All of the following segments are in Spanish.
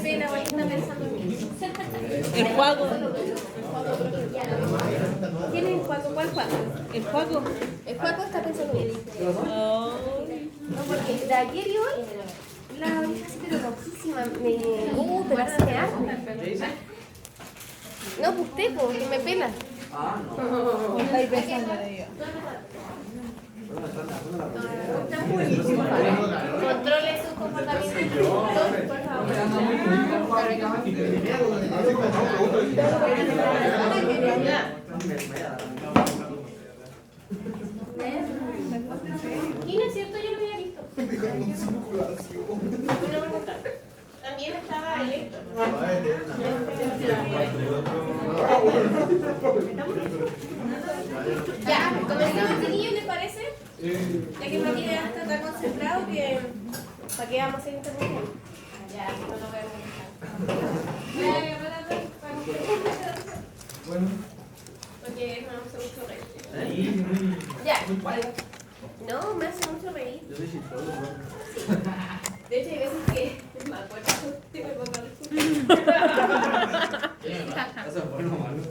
pena, porque está pensando en mí. El juego. ¿Quién es el Juaco? ¿Cuál Juaco? El juego. El Juaco está pensando en mí. Oh. No, porque de ayer y hoy la oreja así pero rojísima. Pero así me arde. No, pues usted, porque me pela. Estáis pensando en ello. Controle su comportamiento, por favor. ¿Quién es cierto? Yo lo había visto. También estaba electo. Ya, comencemos, chiquillos, ¿les parece? Ya que Mati ya está tan concentrado que ¿para qué vamos a hacer interrupción? Ya, no lo voy a molestar. Bueno. Porque no hace mucho reír. Ya. No, me hace mucho reír. Yo soy chistoso, Sí. De hecho, hay veces que me acuerdo que me pongo a reír. ¿Eso es bueno o malo?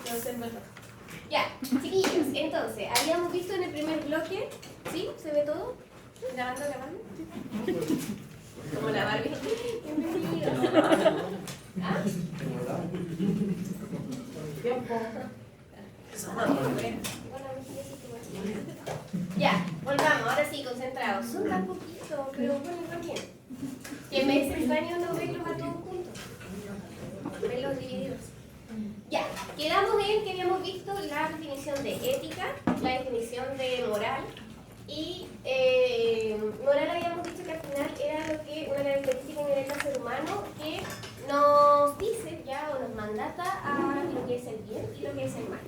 No sé, en verdad. Ya, chiquillos, entonces, habíamos visto en el primer bloque, ¿sí? ¿Se ve todo? ¿Grabando? Como la Barbie. Bienvenido. ¿Ah? Ya, volvamos, ahora sí, concentrados. Son tan poquitos, pero bueno, también. Que me es extraño no verlos a todos juntos. Verlos divididos. Ya, quedamos en que habíamos visto la definición de ética, la definición de moral. Y moral habíamos dicho que al final era lo que una característica inherente al ser humano que nos dice ya o nos mandata a lo que es el bien y lo que es el mal.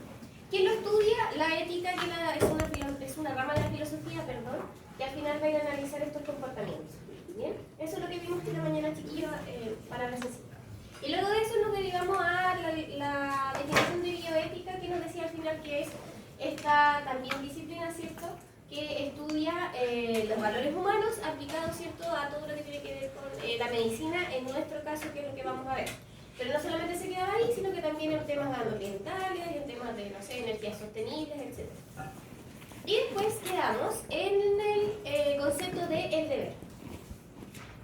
¿Quién lo estudia? La ética, que es una rama de la filosofía, perdón, que al final va a ir a analizar estos comportamientos. ¿Bien? Eso es lo que vimos esta mañana, chiquillos, para la sesión. Y luego de eso nos derivamos a la definición de bioética, que nos decía al final que es esta también disciplina, ¿cierto?, que estudia los valores humanos aplicados, ¿cierto?, a todo lo que tiene que ver con la medicina, en nuestro caso, que es lo que vamos a ver. Pero no solamente se queda ahí, sino que también en temas ambientales, en temas de, no sé, energías sostenibles, etc. Y después quedamos en el concepto de el deber.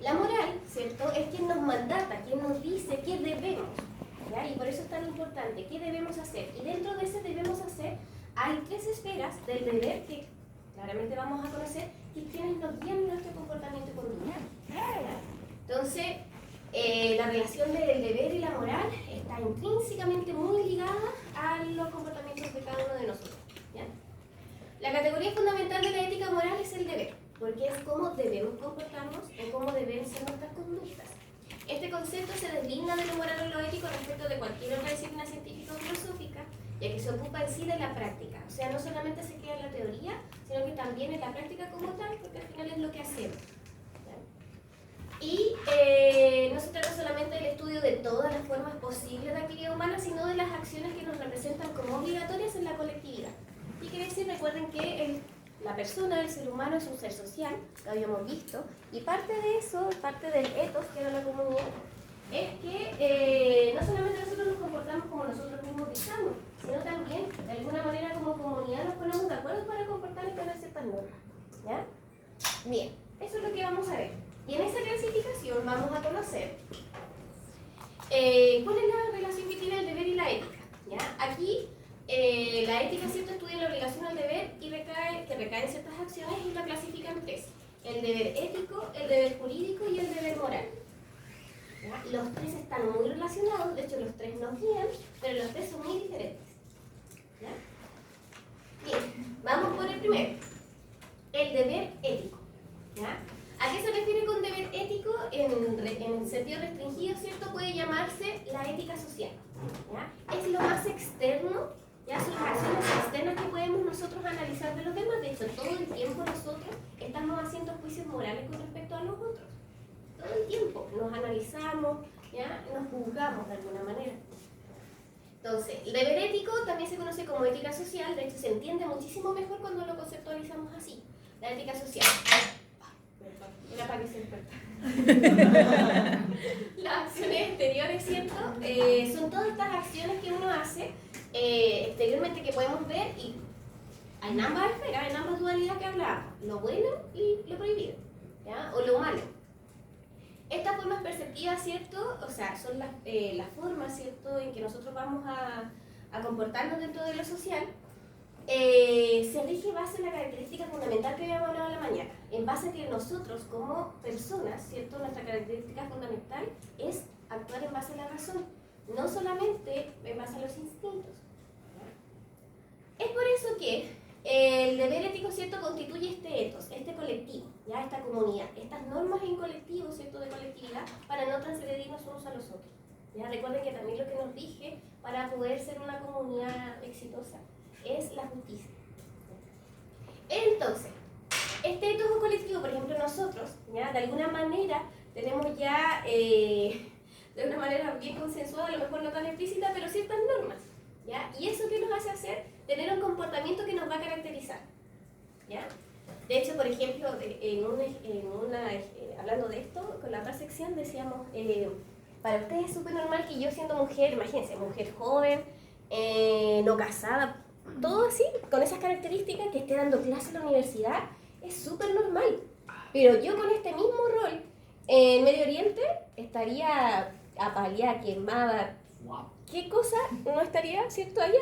La moral, ¿cierto?, es quien nos mandata, quien nos dice qué debemos, ¿ya? Y por eso es tan importante, qué debemos hacer. Y dentro de ese debemos hacer, hay tres esferas del deber que claramente vamos a conocer, que quienes nos guían nuestro comportamiento y conducta. Entonces, la relación del deber y la moral está intrínsecamente muy ligada a los comportamientos de cada uno de nosotros, ¿ya? La categoría fundamental de la ética moral es el deber, porque es cómo debemos comportarnos o cómo deben ser nuestras conductas. Este concepto se deslinda de lo moral o lo ético respecto de cualquier otra disciplina científica o filosófica, ya que se ocupa en sí de la práctica. O sea, no solamente se queda en la teoría, sino que también en la práctica como tal, porque al final es lo que hacemos. Y no se trata solamente del estudio de todas las formas posibles de actividad humana, sino de las acciones que nos representan como obligatorias en la colectividad. ¿Qué quiere decir? Recuerden que la persona, el ser humano, es un ser social, lo habíamos visto, y parte de eso, parte del ethos, que era la comunidad, es que no solamente nosotros nos comportamos como nosotros mismos deseamos, sino también, de alguna manera, como comunidad nos ponemos de acuerdo para comportarnos y tener ciertas normas. ¿Ya? Bien, eso es lo que vamos a ver. Y en esa clasificación vamos a conocer cuál es la relación que tiene el deber y la ética. ¿Ya? Aquí la ética, ¿cierto?, estudia la obligación al deber y que recae en ciertas acciones y la clasifica en tres: el deber ético, el deber jurídico y el deber moral. ¿Ya? Los tres están muy relacionados, de hecho los tres nos guían, pero los tres son muy diferentes. ¿Ya? Bien, vamos por el primero, el deber ético. ¿Ya? ¿A qué se refiere con deber ético? En sentido restringido, ¿cierto?, puede llamarse la ética social. ¿Ya? Es lo más externo, ya son las acciones externas que podemos nosotros analizar de los demás. De hecho, todo el tiempo nosotros estamos haciendo juicios morales con respecto a los otros. Todo el tiempo nos analizamos, ¿ya?, nos juzgamos de alguna manera. Entonces, el deber ético también se conoce como ética social. De hecho, se entiende muchísimo mejor cuando lo conceptualizamos así. La ética social. Era para que se despertara. Las acciones exteriores, ¿cierto? Son todas estas acciones que uno hace exteriormente que podemos ver y en ambas esferas, en ambas dualidades que hablábamos, lo bueno y lo prohibido, ¿ya? O lo malo. Estas formas perceptivas, ¿cierto? O sea, son las formas, ¿cierto?, en que nosotros vamos a comportarnos dentro de lo social. Se rige base en la característica fundamental que habíamos hablado en la mañana, en base a que nosotros como personas, ¿cierto?, nuestra característica fundamental es actuar en base a la razón, no solamente en base a los instintos. Es por eso que el deber ético, ¿cierto?, constituye este ethos, este colectivo, ¿ya? Esta comunidad, estas normas en colectivo, ¿cierto?, de colectividad, para no transgredirnos unos a los otros. ¿Ya? Recuerden que también lo que nos rige para poder ser una comunidad exitosa es la justicia. Entonces, este ethos colectivo, por ejemplo, nosotros, ¿ya?, de alguna manera tenemos ya, de una manera bien consensuada, a lo mejor no tan explícita, pero ciertas normas, ¿ya? Y eso que nos hace hacer tener un comportamiento que nos va a caracterizar, ¿ya? De hecho, por ejemplo, hablando de esto, con la otra sección decíamos, para ustedes es súper normal que yo siendo mujer, imagínense, mujer joven, no casada, todo así, con esas características, que esté dando clases en la universidad, es súper normal. Pero yo con este mismo rol en Medio Oriente estaría apaleada, quemada, ¿qué cosa no estaría, cierto, allá,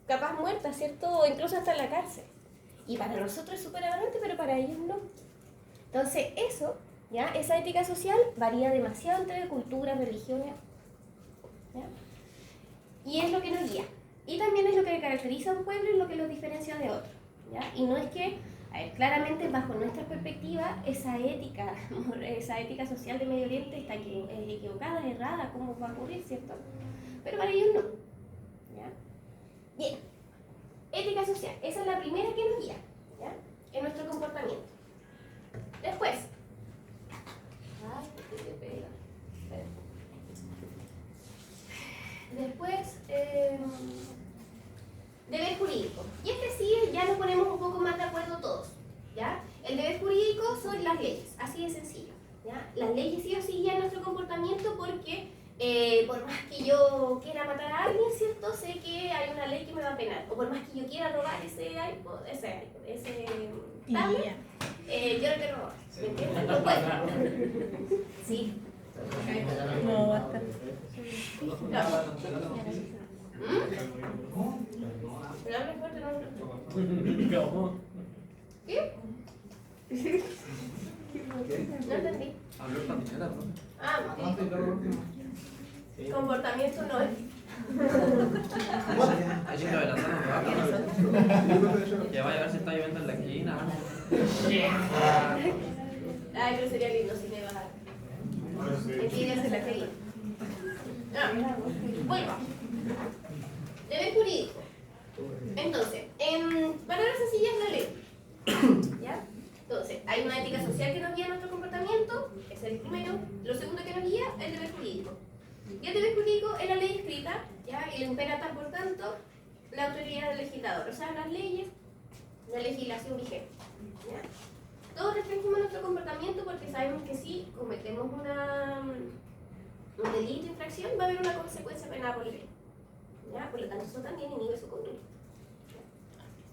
capaz muerta, cierto, o incluso hasta en la cárcel? Y para nosotros es súper aberrante, pero para ellos no. Entonces eso, ¿ya?, esa ética social varía demasiado entre culturas, religiones, ¿ya? Y es lo que nos guía. Y también es lo que caracteriza a un pueblo y lo que los diferencia de otro, ¿ya? Y no es que, a ver, claramente bajo nuestra perspectiva, esa ética social de Medio Oriente está equivocada, errada, ¿cómo va a ocurrir, cierto? Pero para ellos no, ¿ya? Bien, ética social, esa es la primera que nos guía, ¿ya?, en nuestro comportamiento. Después, deber jurídico. Y este sí, ya nos ponemos un poco más de acuerdo todos, ¿ya? El deber jurídico son las leyes, así de sencillo, ¿ya? Las leyes sí o sí guían nuestro comportamiento porque por más que yo quiera matar a alguien, ¿cierto?, sé que hay una ley que me va a penar. O por más que yo quiera robar ese tablet, yo lo quiero robar, ¿me entiendes? No puedo. Sí. No, basta. Pero hable fuerte, no. ¿Qué? No entendí. Habló esta mañana, ¿no? Ah, comportamiento no es. Hay que adelantando rápido. Que vaya a ver si está lloviendo en la esquina. Ay, pero sería lindo si me vas a dar. Envidia se la creí. Vuelvo. Deber jurídico. Entonces, en palabras sencillas, la ley. ¿Ya? Entonces, hay una ética social que nos guía nuestro comportamiento, ese es el primero. Lo segundo que nos guía es el deber jurídico. Y el deber jurídico es la ley escrita, ¿ya?, y le impera, por tanto, la autoridad del legislador, o sea, las leyes, la legislación vigente, ¿ya? Todos restringimos nuestro comportamiento porque sabemos que si cometemos un delito, infracción, va a haber una consecuencia penal por ley, ¿ya? Por lo tanto, eso también inhibe su conducta.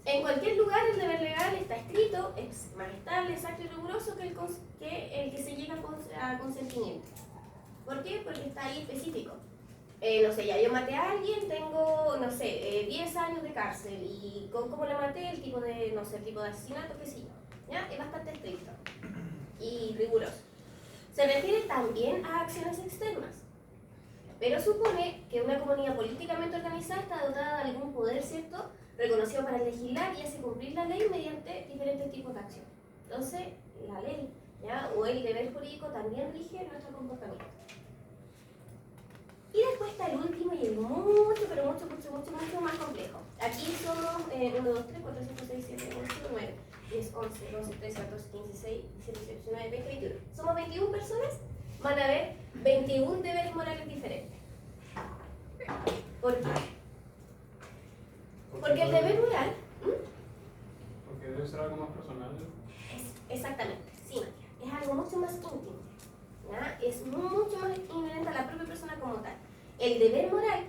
En cualquier lugar el deber legal está escrito, es más estable, exacto y riguroso que el que se llega a consentimiento. ¿Por qué? Porque está ahí específico. No sé, ya yo maté a alguien, tengo, no sé, 10 años de cárcel y cómo la maté, el tipo de, no sé, el tipo de asesinato, qué sé yo, ¿ya? Es bastante estricto y riguroso. Se refiere también a acciones externas, pero supone que una comunidad políticamente organizada está dotada de algún poder, ¿cierto?, reconocido para legislar y hace cumplir la ley mediante diferentes tipos de acción. Entonces, la ley, ¿ya?, o el deber jurídico también rige nuestro comportamiento. Y después está el último y el mucho, pero mucho más complejo. Aquí somos 1, 2, 3, 4, 5, 6, 7, 8, 9, 10, 11, 12, 13, 14, 15, 16, 17, 18, 19, 20, 21. Somos 21 personas, van a haber 21 deberes morales diferentes. ¿Por qué? Porque el deber moral... Porque debe ser algo más personal. Exactamente, sí, Matías. Es algo mucho más íntimo. es mucho más inherente a la propia persona como tal. El deber moral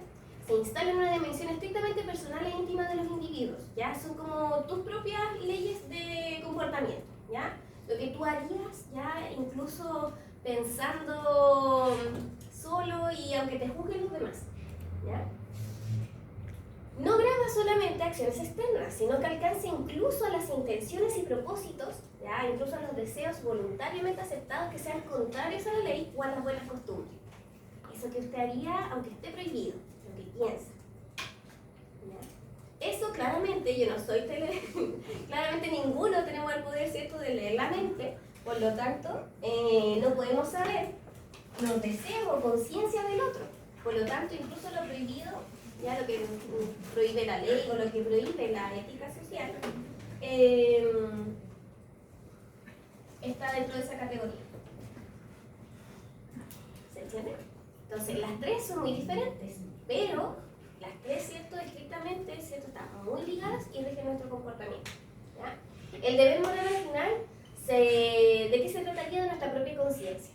se instala en una dimensión estrictamente personal e íntima de los individuos, ¿ya? Son como tus propias leyes de comportamiento, ¿ya? Lo que tú harías, ¿ya? Incluso pensando solo y aunque te juzguen los demás, ¿ya? No graba solamente acciones externas, sino que alcanza incluso a las intenciones y propósitos, ¿ya? Incluso a los deseos voluntariamente aceptados que sean contrarios a la ley o a las buenas costumbres. Eso que usted haría aunque esté prohibido, lo que piensa. ¿Ya? Eso claramente, yo no soy claramente ninguno tenemos el poder, ¿cierto?, de leer la mente, por lo tanto, no podemos saber los deseos o conciencia del otro. Por lo tanto, incluso lo prohibido, ya lo que prohíbe la ley o lo que prohíbe la ética social, está dentro de esa categoría. ¿Se entiende? Entonces, las tres son muy diferentes, pero las tres, ¿cierto?, estrictamente, ¿cierto?, están muy ligadas y rigen nuestro comportamiento, ¿ya? El deber moral al final, ¿de qué se trataría? De nuestra propia conciencia.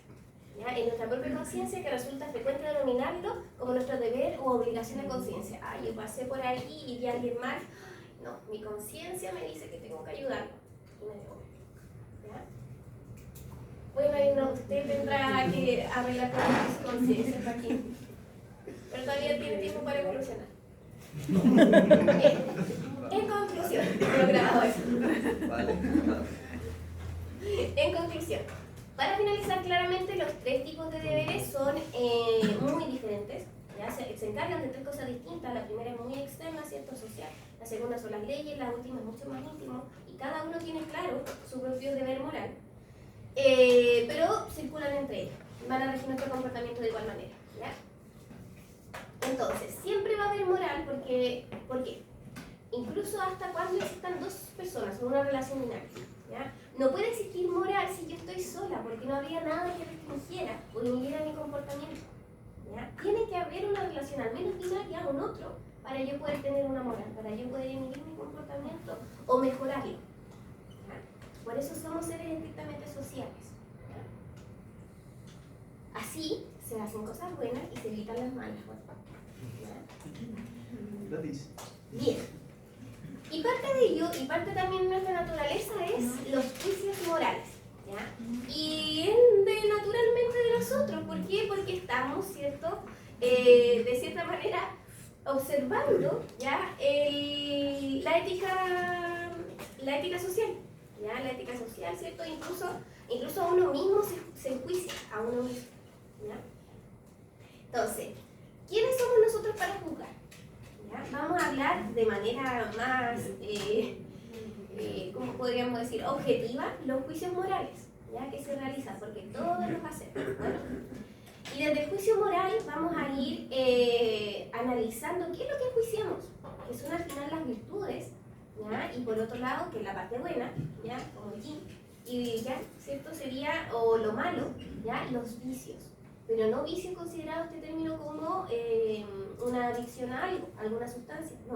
¿Ya? En nuestra propia conciencia, que resulta frecuente denominarlo como nuestro deber o obligación de conciencia. Ah, yo pasé por ahí y vi a alguien mal. No, mi conciencia me dice que tengo que ayudarlo. Y me debo. ¿Ya? Bueno, y no, usted tendrá que arreglar con su conciencia hasta aquí. Pero todavía tiene tiempo para evolucionar. Bien. En conclusión, lo grabado eso. Vale. En conclusión, para finalizar claramente, los tres tipos de deberes son muy diferentes, ¿ya? Se encargan de tres cosas distintas. La primera es muy externa, ¿cierto?, social. La segunda son las leyes, la última es mucho más íntimo y cada uno tiene claro su propio deber moral, pero circulan entre ellos, van a regir nuestro comportamiento de igual manera, ¿ya? Entonces, siempre va a haber moral ¿por qué? Incluso hasta cuando existan dos personas en una relación binaria, ¿ya? No puede existir moral si yo estoy sola, porque no habría nada que restringiera o inhibiera mi comportamiento, ¿ya? Tiene que haber una relación al menos binaria con otro para yo poder tener una moral, para yo poder inhibir mi comportamiento o mejorarlo, ¿ya? Por eso somos seres estrictamente sociales, ¿ya? Así se hacen cosas buenas y se evitan las malas, ¿ya? Gratis. Bien. Y parte de ello, y parte también de nuestra naturaleza, es los juicios morales, ¿ya? Y naturalmente de nosotros. ¿Por qué? Porque estamos, ¿cierto?, de cierta manera observando, ¿ya?, la ética social, ¿ya? La ética social, ¿cierto? Incluso a uno mismo se enjuicia, a uno mismo, ¿ya? Entonces, ¿quiénes somos nosotros para juzgar? ¿Ya? Vamos a hablar de manera más, ¿cómo podríamos decir?, objetiva, los juicios morales, ¿ya?, que se realizan, porque todos los hacemos. Bueno, y desde el juicio moral vamos a ir analizando qué es lo que enjuiciamos, que son al final las virtudes, ¿ya?, y por otro lado, que es la parte buena, ¿ya?, como el yin, y ya, ¿cierto?, sería, o lo malo, ¿ya?, los vicios. Pero no vicio considerado este término como una adicción a algo, a alguna sustancia, no,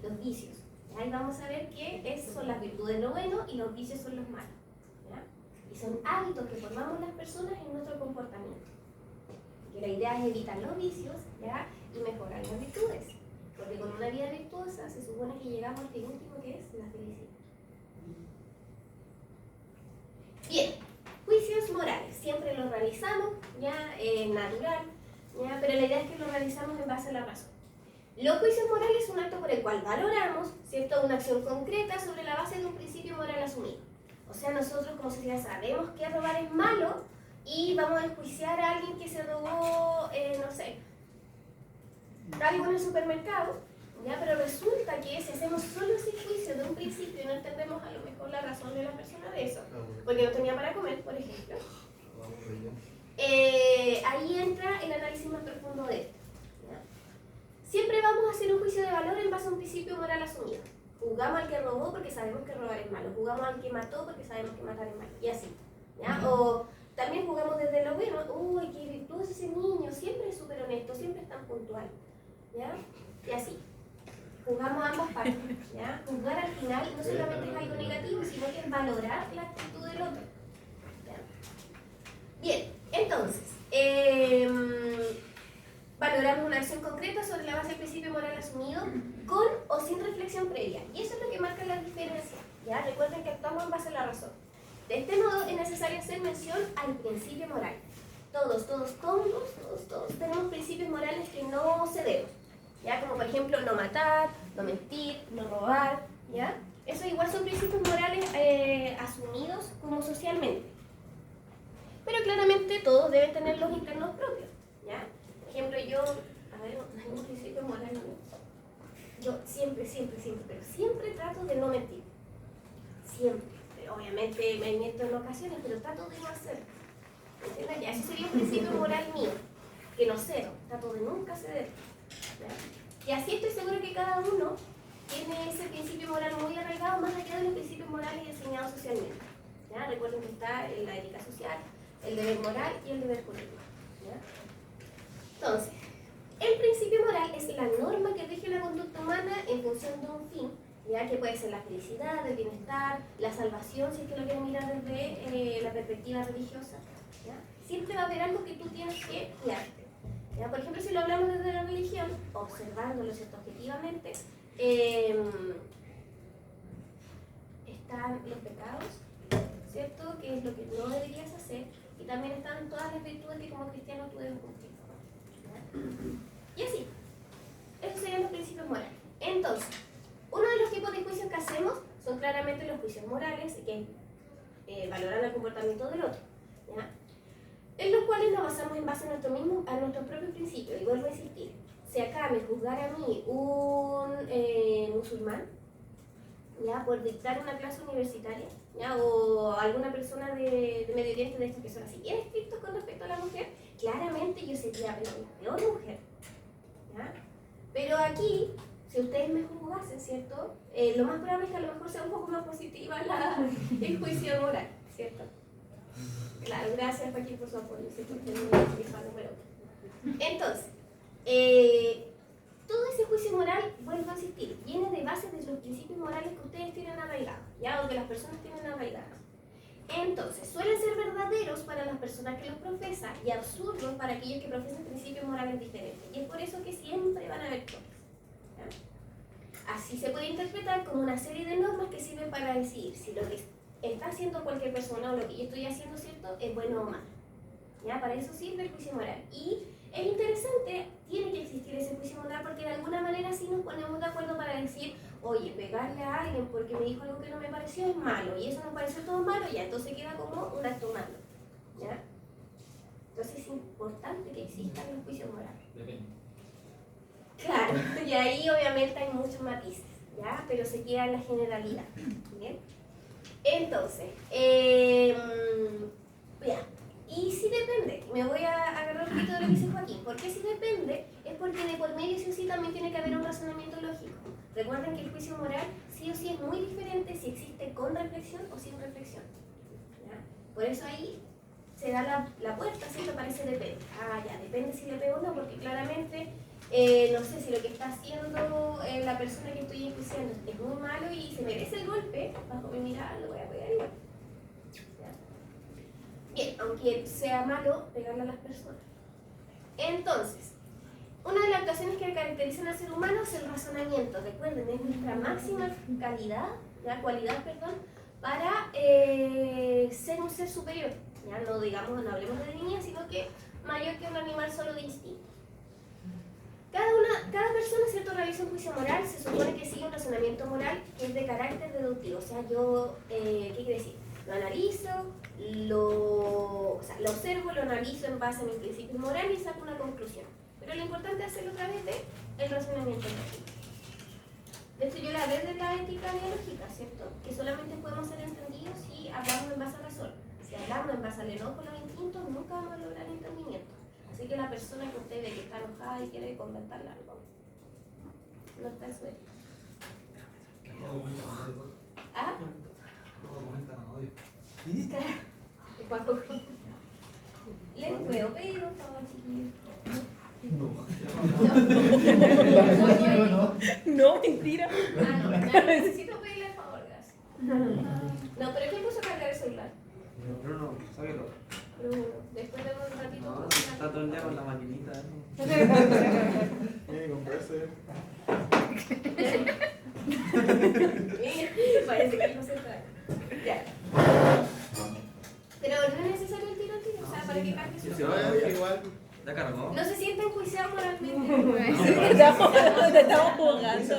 los vicios. Ahí vamos a ver qué son las virtudes lo bueno y los vicios son los malos, ¿ya? Y son hábitos que formamos las personas en nuestro comportamiento. Que la idea es evitar los vicios, ¿ya?, y mejorar las virtudes. Porque con una vida virtuosa se supone que llegamos al fin último, que es la felicidad. Bien. Juicios morales, siempre los realizamos, ya, natural, ya, pero la idea es que los realizamos en base a la razón. Los juicios morales son un acto por el cual valoramos, ¿cierto?, una acción concreta sobre la base de un principio moral asumido. O sea, nosotros como sociedad sabemos que robar es malo y vamos a enjuiciar a alguien que se robó, no sé, algo en el supermercado, ¿ya? Pero resulta que si hacemos solo ese juicio de un principio y no entendemos a lo mejor la razón de la persona de eso, porque no tenía para comer, por ejemplo, ahí entra el análisis más profundo de esto, ¿ya? Siempre vamos a hacer un juicio de valor en base a un principio moral asumido. Juzgamos al que robó porque sabemos que robar es malo, juzgamos al que mató porque sabemos que matar es malo, y así, ¿ya? O también jugamos desde lo bueno. Uy, qué virtuoso ese niño, siempre es súper honesto, siempre es tan puntual, ¿ya? Y así. Jugamos ambas partes, ¿ya? Juzgar al final no solamente es algo negativo, sino que es valorar la actitud del otro, ¿ya? Bien, entonces, Valoramos una acción concreta sobre la base del principio moral asumido con o sin reflexión previa. Y eso es lo que marca la diferencia. ¿Ya? Recuerden que actuamos en base a la razón. De este modo es necesario hacer mención al principio moral. Todos tenemos principios morales que no cedemos. ¿Ya? Como por ejemplo no matar, no mentir, no robar. ¿Ya? Esos igual son principios morales asumidos como socialmente. Pero claramente todos deben tener los internos propios. ¿Ya? Por ejemplo, yo, a ver, un principio moral, ¿no? Yo siempre trato de no mentir. Siempre. Pero obviamente me miento en ocasiones, pero trato de no hacerlo. ¿Entiendes? Ya, ese sería un principio moral mío, que no cedo, trato de nunca ceder. ¿Ya? Y así estoy segura que cada uno tiene ese principio moral muy arraigado más allá de los principios morales enseñados socialmente. ¿Ya? Recuerden que está la ética social, el deber moral y el deber político. ¿Ya? Entonces, el principio moral es la norma que rige la conducta humana en función de un fin, ya que puede ser la felicidad, el bienestar, la salvación, si es que lo quieren mirar desde la perspectiva religiosa. ¿Ya? Siempre va a haber algo que tú tienes que guiarte. ¿Ya? Por ejemplo, si lo hablamos desde la religión, observándolo, ¿cierto?, objetivamente, están los pecados, ¿cierto?, que es lo que no deberías hacer, y también están todas las virtudes que como cristiano tú debes cumplir. ¿Ya? Y así, esos serían los principios morales. Entonces, uno de los tipos de juicios que hacemos son claramente los juicios morales, que valoran el comportamiento del otro, ¿ya? En los cuales nos basamos en base a nuestros propios principios. Y vuelvo a insistir, si acá me juzgara a mí un musulmán, ¿ya?, por dictar una clase universitaria, ¿ya?, o alguna persona de Medio Oriente, de estas que son así bien estrictos con respecto a la mujer, claramente yo sería la peor mujer. ¿Ya? Pero aquí, si ustedes me juzgasen, ¿cierto?, lo más probable es que a lo mejor sea un poco más positiva el juicio moral, ¿cierto? Claro, gracias Joaquín por su apoyo, ¿cierto? Entonces, todo ese juicio moral, vuelvo a insistir, viene de base de los principios morales que ustedes tienen arraigados, ¿ya?, o que las personas tienen arraigados. Entonces, suelen ser verdaderos para las personas que los profesan y absurdos para aquellos que profesan principios morales diferentes. Y es por eso que siempre van a haber choques. Así se puede interpretar como una serie de normas que sirven para decidir si lo que está haciendo cualquier persona o lo que yo estoy haciendo, ¿cierto?, es bueno o malo. ¿Ya? Para eso sirve el juicio moral. Y es interesante, tiene que existir ese juicio moral porque de alguna manera sí nos ponemos de acuerdo para decir, oye, pegarle a alguien porque me dijo algo que no me pareció es malo y eso nos pareció todo malo, ya, entonces queda como un acto malo. ¿Ya? Entonces es importante que existan los juicios morales. Depende. Claro, y ahí obviamente hay muchos matices, ¿ya? Pero se queda en la generalidad. ¿Bien? Entonces, ya. Y si depende, me voy a agarrar un poquito de lo que dice Joaquín. ¿Por qué si depende? Es porque de por medio sí o sí también tiene que haber un razonamiento lógico. Recuerden que el juicio moral sí o sí es muy diferente si existe con reflexión o sin reflexión. ¿Ya? Por eso ahí se da la puerta, ¿cierto? Para ese depende. Ah, ya, depende si le pego o no, porque claramente, no sé, si lo que está haciendo la persona que estoy enjuiciando es muy malo y se merece el golpe, bajo mi mirada lo voy a pegar igual. Bien, aunque sea malo pegarle a las personas. Entonces, una de las actuaciones que caracterizan al ser humano es el razonamiento. Recuerden, es nuestra máxima cualidad, para ser un ser superior. Ya no digamos, no hablemos de niña, sino que mayor que un animal solo de instinto. Cada persona, ¿cierto?, realiza un juicio moral, se supone que sigue un razonamiento moral que es de carácter deductivo. O sea, yo, ¿qué quiere decir? Lo analizo, lo observo, lo analizo en base a mis principios morales y saco una conclusión. Pero lo importante es hacerlo a través del razonamiento lógico. De hecho, yo la veo de la ética biológica, ¿cierto? Que solamente podemos ser entendidos si hablamos en base a razón. Si hablamos en base al enojo, los instintos, nunca vamos a lograr entendimiento. Así que la persona que usted ve que está enojada y quiere comentarle algo, no está en su ética. ¿Ah? ¿Les puedo pedir un favor, chiquillos? No, mentira. Ah, no, necesito pedirle el favor, gracias. No, pero ¿quién puso a cargar el celular? Bruno, sáquelo. Bruno. Después de un ratito. Está todo el día con la maquinita. Tiene que comprarse. Parece que no se trae. Ya. Pero no es necesario el tiro, o sea, para que cargue su. Sí, Igual. ¿Ya cargó? No se sienten juiciados moralmente. Te estamos jugando.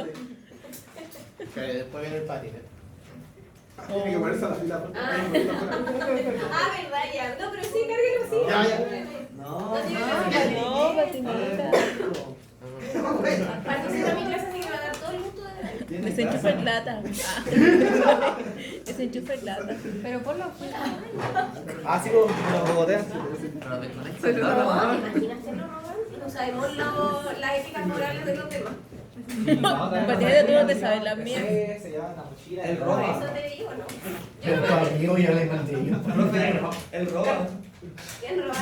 Después viene el patín. Tiene que ponerse a la fila. Verdad, ya. No, pero sí, cárguelo, sí. Ya. No, No, patineta. Participa en mi clase, así que me va a dar todo el gusto de ver. Desenchufa el lata. Desenchufa el lata. Pero ponlo afuera. Sí, lo bogotean. pero desconecta. ¿Te imaginas hacerlo robando? No sabemos las éticas morales de los demás. Patineta, tú no te sabes las mías. Se llama la mochila. El Por roba. eso te digo, ¿no? Pero tu amigo ya le mandé yo. El roba. ¿Quién roba?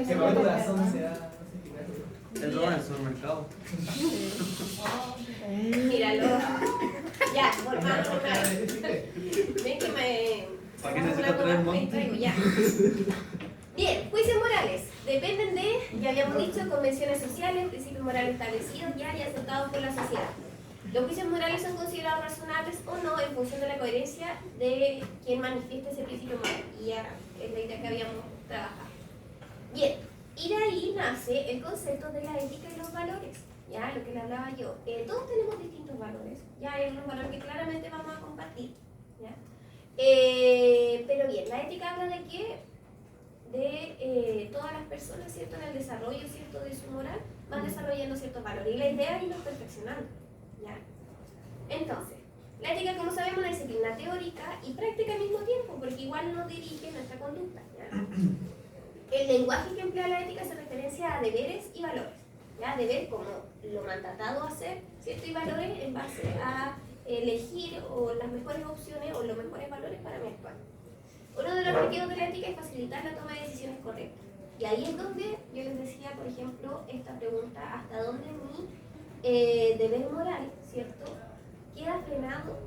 Que por tu corazón sea. El roba en el supermercado. Míralo. Ya, volvamos otra vez. Ven que me. ¿Para qué necesitas traer me monte? distraigo, ya. Bien, juicios morales. Dependen de, ya habíamos dicho, convenciones sociales, principios morales establecidos ya y aceptados por la sociedad. Los juicios morales son considerados razonables o no en función de la coherencia de quien manifiesta ese principio moral. Y ya es la idea que habíamos trabajado. Bien, y de ahí nace el concepto de la ética y los valores. Ya, lo que le hablaba yo. Todos tenemos distintos valores. Ya hay unos valores que claramente vamos a compartir. ¿Ya? Pero bien, la ética habla de que todas las personas, ¿cierto? En el desarrollo, ¿cierto? De su moral, van desarrollando ciertos valores. Y la idea es irlos perfeccionando. ¿Ya? Entonces, la ética, como sabemos, es una disciplina teórica y práctica al mismo tiempo, porque igual nos dirige nuestra conducta. ¿Ya? El lenguaje que emplea la ética hace referencia a deberes y valores. ¿Ya? Deber como lo mandatado a hacer, ¿cierto? Y valores en base a elegir o las mejores opciones o los mejores valores para mi actuar. Uno de los objetivos de la ética es facilitar la toma de decisiones correctas. Y ahí es donde yo les decía, por ejemplo, esta pregunta, ¿hasta dónde mi deber moral, ¿cierto?, queda frenado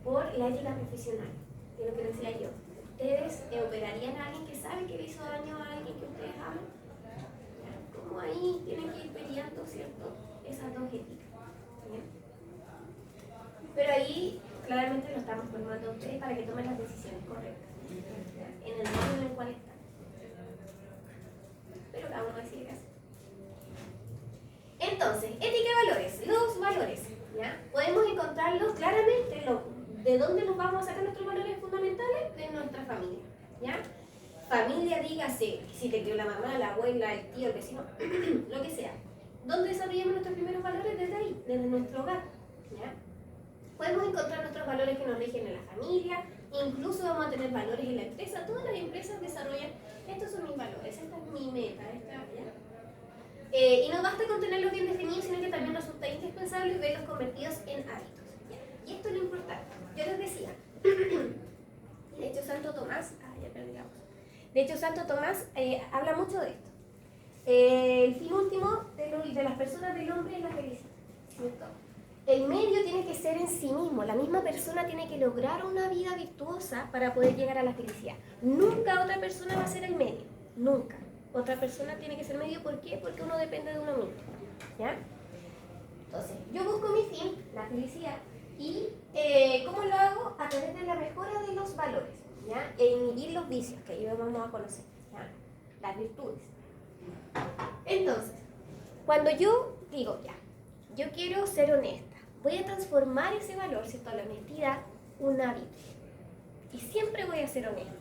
por la ética profesional? Que es lo que decía yo. ¿Ustedes operarían a alguien que sabe que le hizo daño a alguien que ustedes aman? Como ahí tienen que ir peleando, ¿cierto?, esas dos éticas. ¿Bien? Pero ahí claramente lo estamos formando a ustedes para que tomen las decisiones correctas en el mundo en el cual están. Pero cada uno decide qué hacer. Entonces, ética y valores. Los valores, ¿ya? Podemos encontrarlos claramente. ¿De dónde nos vamos a sacar nuestros valores fundamentales? De nuestra familia, ¿ya? Familia, dígase, si te crió la mamá, la abuela, el tío, el vecino, lo que sea. ¿Dónde desarrollamos nuestros primeros valores? Desde ahí, desde nuestro hogar, ¿ya? Podemos encontrar nuestros valores que nos rigen en la familia, incluso vamos a tener valores en la empresa. Todas las empresas desarrollan, estos son mis valores, esta es mi meta, y no basta con tenerlos bien definidos, sino que también resulta indispensable verlos convertidos en hábitos. ¿Ya? Y esto es lo importante. Yo les decía, de hecho Santo Tomás, ya perdí la voz. De hecho Santo Tomás habla mucho de esto. El fin último de las personas del hombre es la felicidad, ¿cierto? El medio tiene que ser en sí mismo, la misma persona tiene que lograr una vida virtuosa para poder llegar a la felicidad. Nunca otra persona va a ser el medio, nunca. Otra persona tiene que ser medio, ¿por qué? Porque uno depende de uno mismo, ¿ya? Entonces, yo busco mi fin, la felicidad, y ¿cómo lo hago? A través de la mejora de los valores, ¿ya? E inhibir los vicios, que ahí vamos a conocer, ¿ya? Las virtudes. Entonces, cuando yo digo, ya, yo quiero ser honesta, voy a transformar ese valor, ¿cierto?, la honestidad, un hábito. Y siempre voy a ser honesta,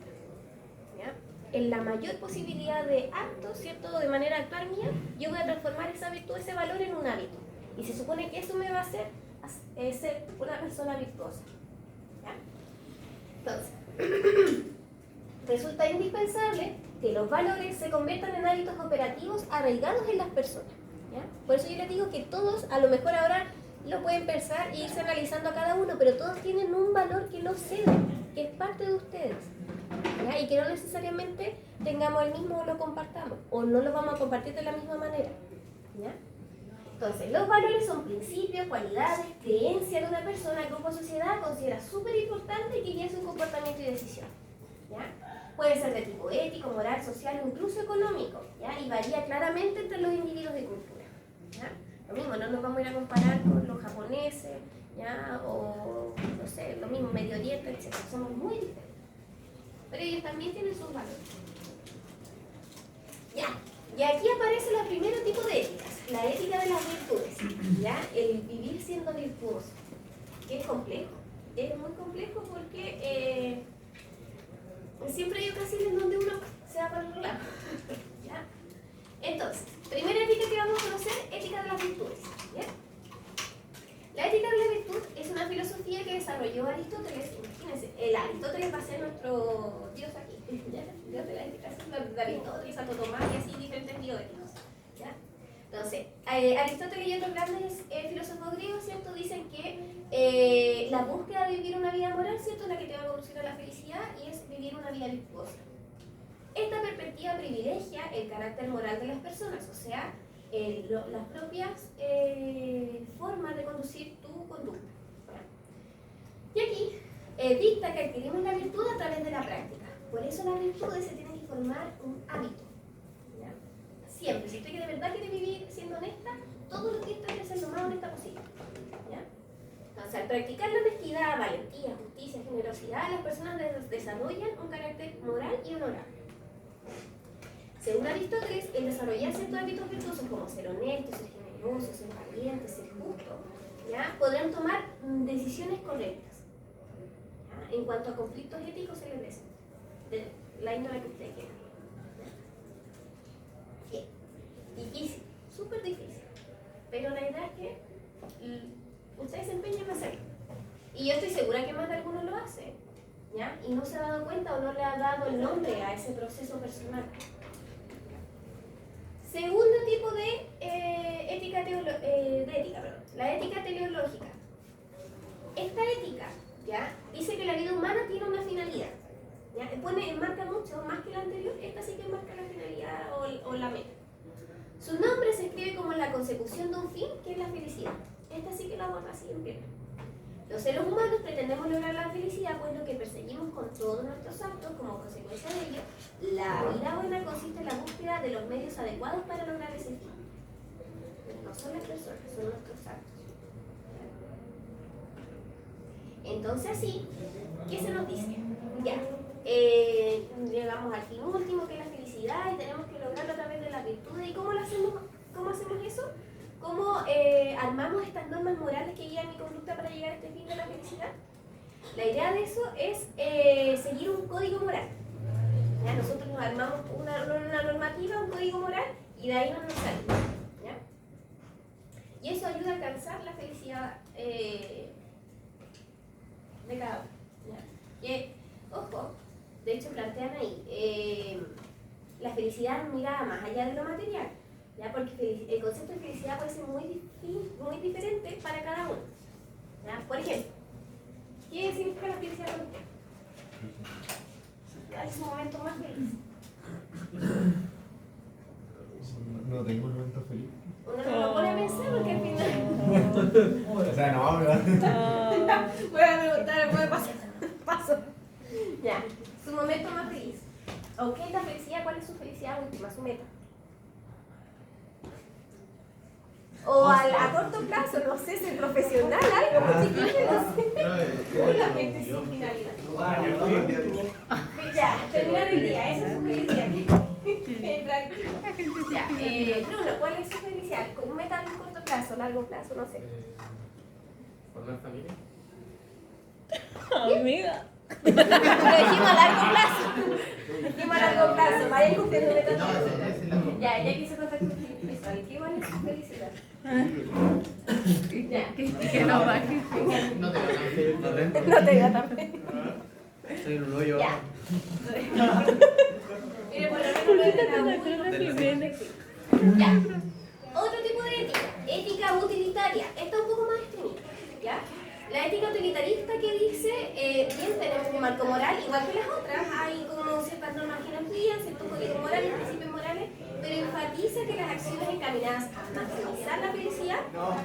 ¿ya? En la mayor posibilidad de actos, ¿cierto?, de manera de actuar mía, yo voy a transformar esa virtud, ese valor en un hábito. Y se supone que eso me va a hacer ser una persona virtuosa, ¿ya? Entonces, resulta indispensable que los valores se conviertan en hábitos operativos arraigados en las personas, ¿ya? Por eso yo les digo que todos, a lo mejor ahora lo pueden pensar e irse analizando a cada uno, pero todos tienen un valor que no ceden, que es parte de ustedes, ¿ya? Y que no necesariamente tengamos el mismo o lo compartamos, o no lo vamos a compartir de la misma manera, ¿ya? Entonces, los valores son principios, cualidades, creencias de una persona que como sociedad considera súper importante y que guía su comportamiento y decisión, ¿ya? Puede ser de tipo ético, moral, social o incluso económico, ¿ya? Y varía claramente entre los individuos de cultura, ¿ya? Lo mismo, no nos vamos a ir a comparar con los japoneses, ¿ya? O, no sé, lo mismo, Medio Oriente, etc. Somos muy diferentes. Pero ellos también tienen sus valores. ¿Ya? Y aquí aparece el primer tipo de éticas, la ética de las virtudes, ¿ya? El vivir siendo virtuoso, que es complejo, es muy complejo porque siempre hay ocasiones donde uno se va para el otro lado, ¿ya? Entonces, primera ética que vamos a conocer, ética de las virtudes, ¿ya? La ética de la virtud es una filosofía que desarrolló Aristóteles. Imagínense, el Aristóteles va a ser nuestro Dios aquí, ¿ya? Dios de la ética, de Aristóteles, Santo Tomás y así diferentes bioéticos, ¿ya? Entonces, Aristóteles y otros grandes filósofos griegos, ¿cierto? Dicen que la búsqueda de vivir una vida moral, ¿cierto?, es la que te va a conducir a la felicidad y es vivir una vida virtuosa. Esta perspectiva privilegia el carácter moral de las personas, o sea, las propias formas de conducir tu conducta. ¿Ya? Y aquí dicta que adquirimos la virtud a través de la práctica. Por eso las virtudes se tienen que formar un hábito. ¿Ya? Siempre, si usted de verdad quiere vivir siendo honesta, todos los días tiene que ser lo más honesta posible. ¿Ya? Entonces, al practicar la honestidad, valentía, justicia, generosidad, las personas desarrollan un carácter moral y honorable. Según Aristóteles, el desarrollar ciertos hábitos virtuosos como ser honesto, ser generoso, ser valiente, ser justo, ¿ya?, podrán tomar decisiones correctas, ¿ya?, en cuanto a conflictos éticos se les presenta, de la índole que usted quiera. Bien, difícil, súper difícil, pero la idea es que ustedes se empeñan en hacerlo. Y yo estoy segura que más de alguno lo hace, ¿ya?, y no se ha dado cuenta o no le ha dado el nombre a ese proceso personal. Segundo tipo de ética, la ética teleológica. Esta ética, ¿ya?, dice que la vida humana tiene una finalidad, ¿ya? Enmarca mucho, más que la anterior, esta sí que enmarca la finalidad o la meta. Su nombre se escribe como la consecución de un fin, que es la felicidad. Esta sí que la aborda así en pierna. Los seres humanos pretendemos lograr la felicidad, pues lo que perseguimos con todos nuestros actos, como consecuencia de ello, la vida buena consiste en la búsqueda de los medios adecuados para lograr ese fin. No son las personas, son nuestros actos. Entonces así, ¿qué se nos dice? Ya, llegamos al fin último, que es la felicidad, y tenemos que lograrlo a través de las virtudes. ¿Y cómo lo hacemos? ¿Cómo hacemos eso? ¿Cómo armamos estas normas morales que guían mi conducta para llegar a este fin de la felicidad? La idea de eso es seguir un código moral. ¿Ya? Nosotros nos armamos una normativa, un código moral, y de ahí nos salimos. ¿Ya? Y eso ayuda a alcanzar la felicidad de cada uno. ¿Ya? Que, ojo, de hecho plantean ahí, la felicidad mirada más allá de lo material. ¿Ya? Porque el concepto de felicidad puede ser muy diferente para cada uno. ¿Ya? Por ejemplo, ¿qué significa la felicidad para usted? ¿Cuál es su momento más feliz? No tengo un momento feliz. Uno no lo pone a pensar porque al final... O sea, no, ¿verdad? Voy a preguntar, voy a paso. Ya, su momento más feliz. ¿O qué es la felicidad? ¿Cuál es su felicidad última, su meta? O a corto plazo, no sé, ser profesional, algo muy chiquito, no sé. La gente sin finalidad. Ya, terminar el día, esa es su felicidad. Ya, Bruno, ¿cuál es su felicidad? ¿Con meta a corto plazo, largo plazo? No sé. ¿Formar familia? Amiga. Lo dijimos a largo plazo. Dijimos a largo plazo, vayan cumpliendo metas. No, ese es largo. Ya quiso contacto visual. ¿Qué vale su felicidad? Ya. Que no baje. No te lo feliz. No te tan feliz. Estoy en un hoyo. Ya. Mire, por lo menos lo de Ya. Otro tipo de ética. Ética utilitaria. Esta es un poco más extremista. ¿Ya? La ética utilitarista que dice, bien, tenemos un marco moral, igual que las otras, hay como ciertas normas jerarquías, ciertos códigos morales, principios morales, pero enfatiza que las acciones encaminadas a maximizar la felicidad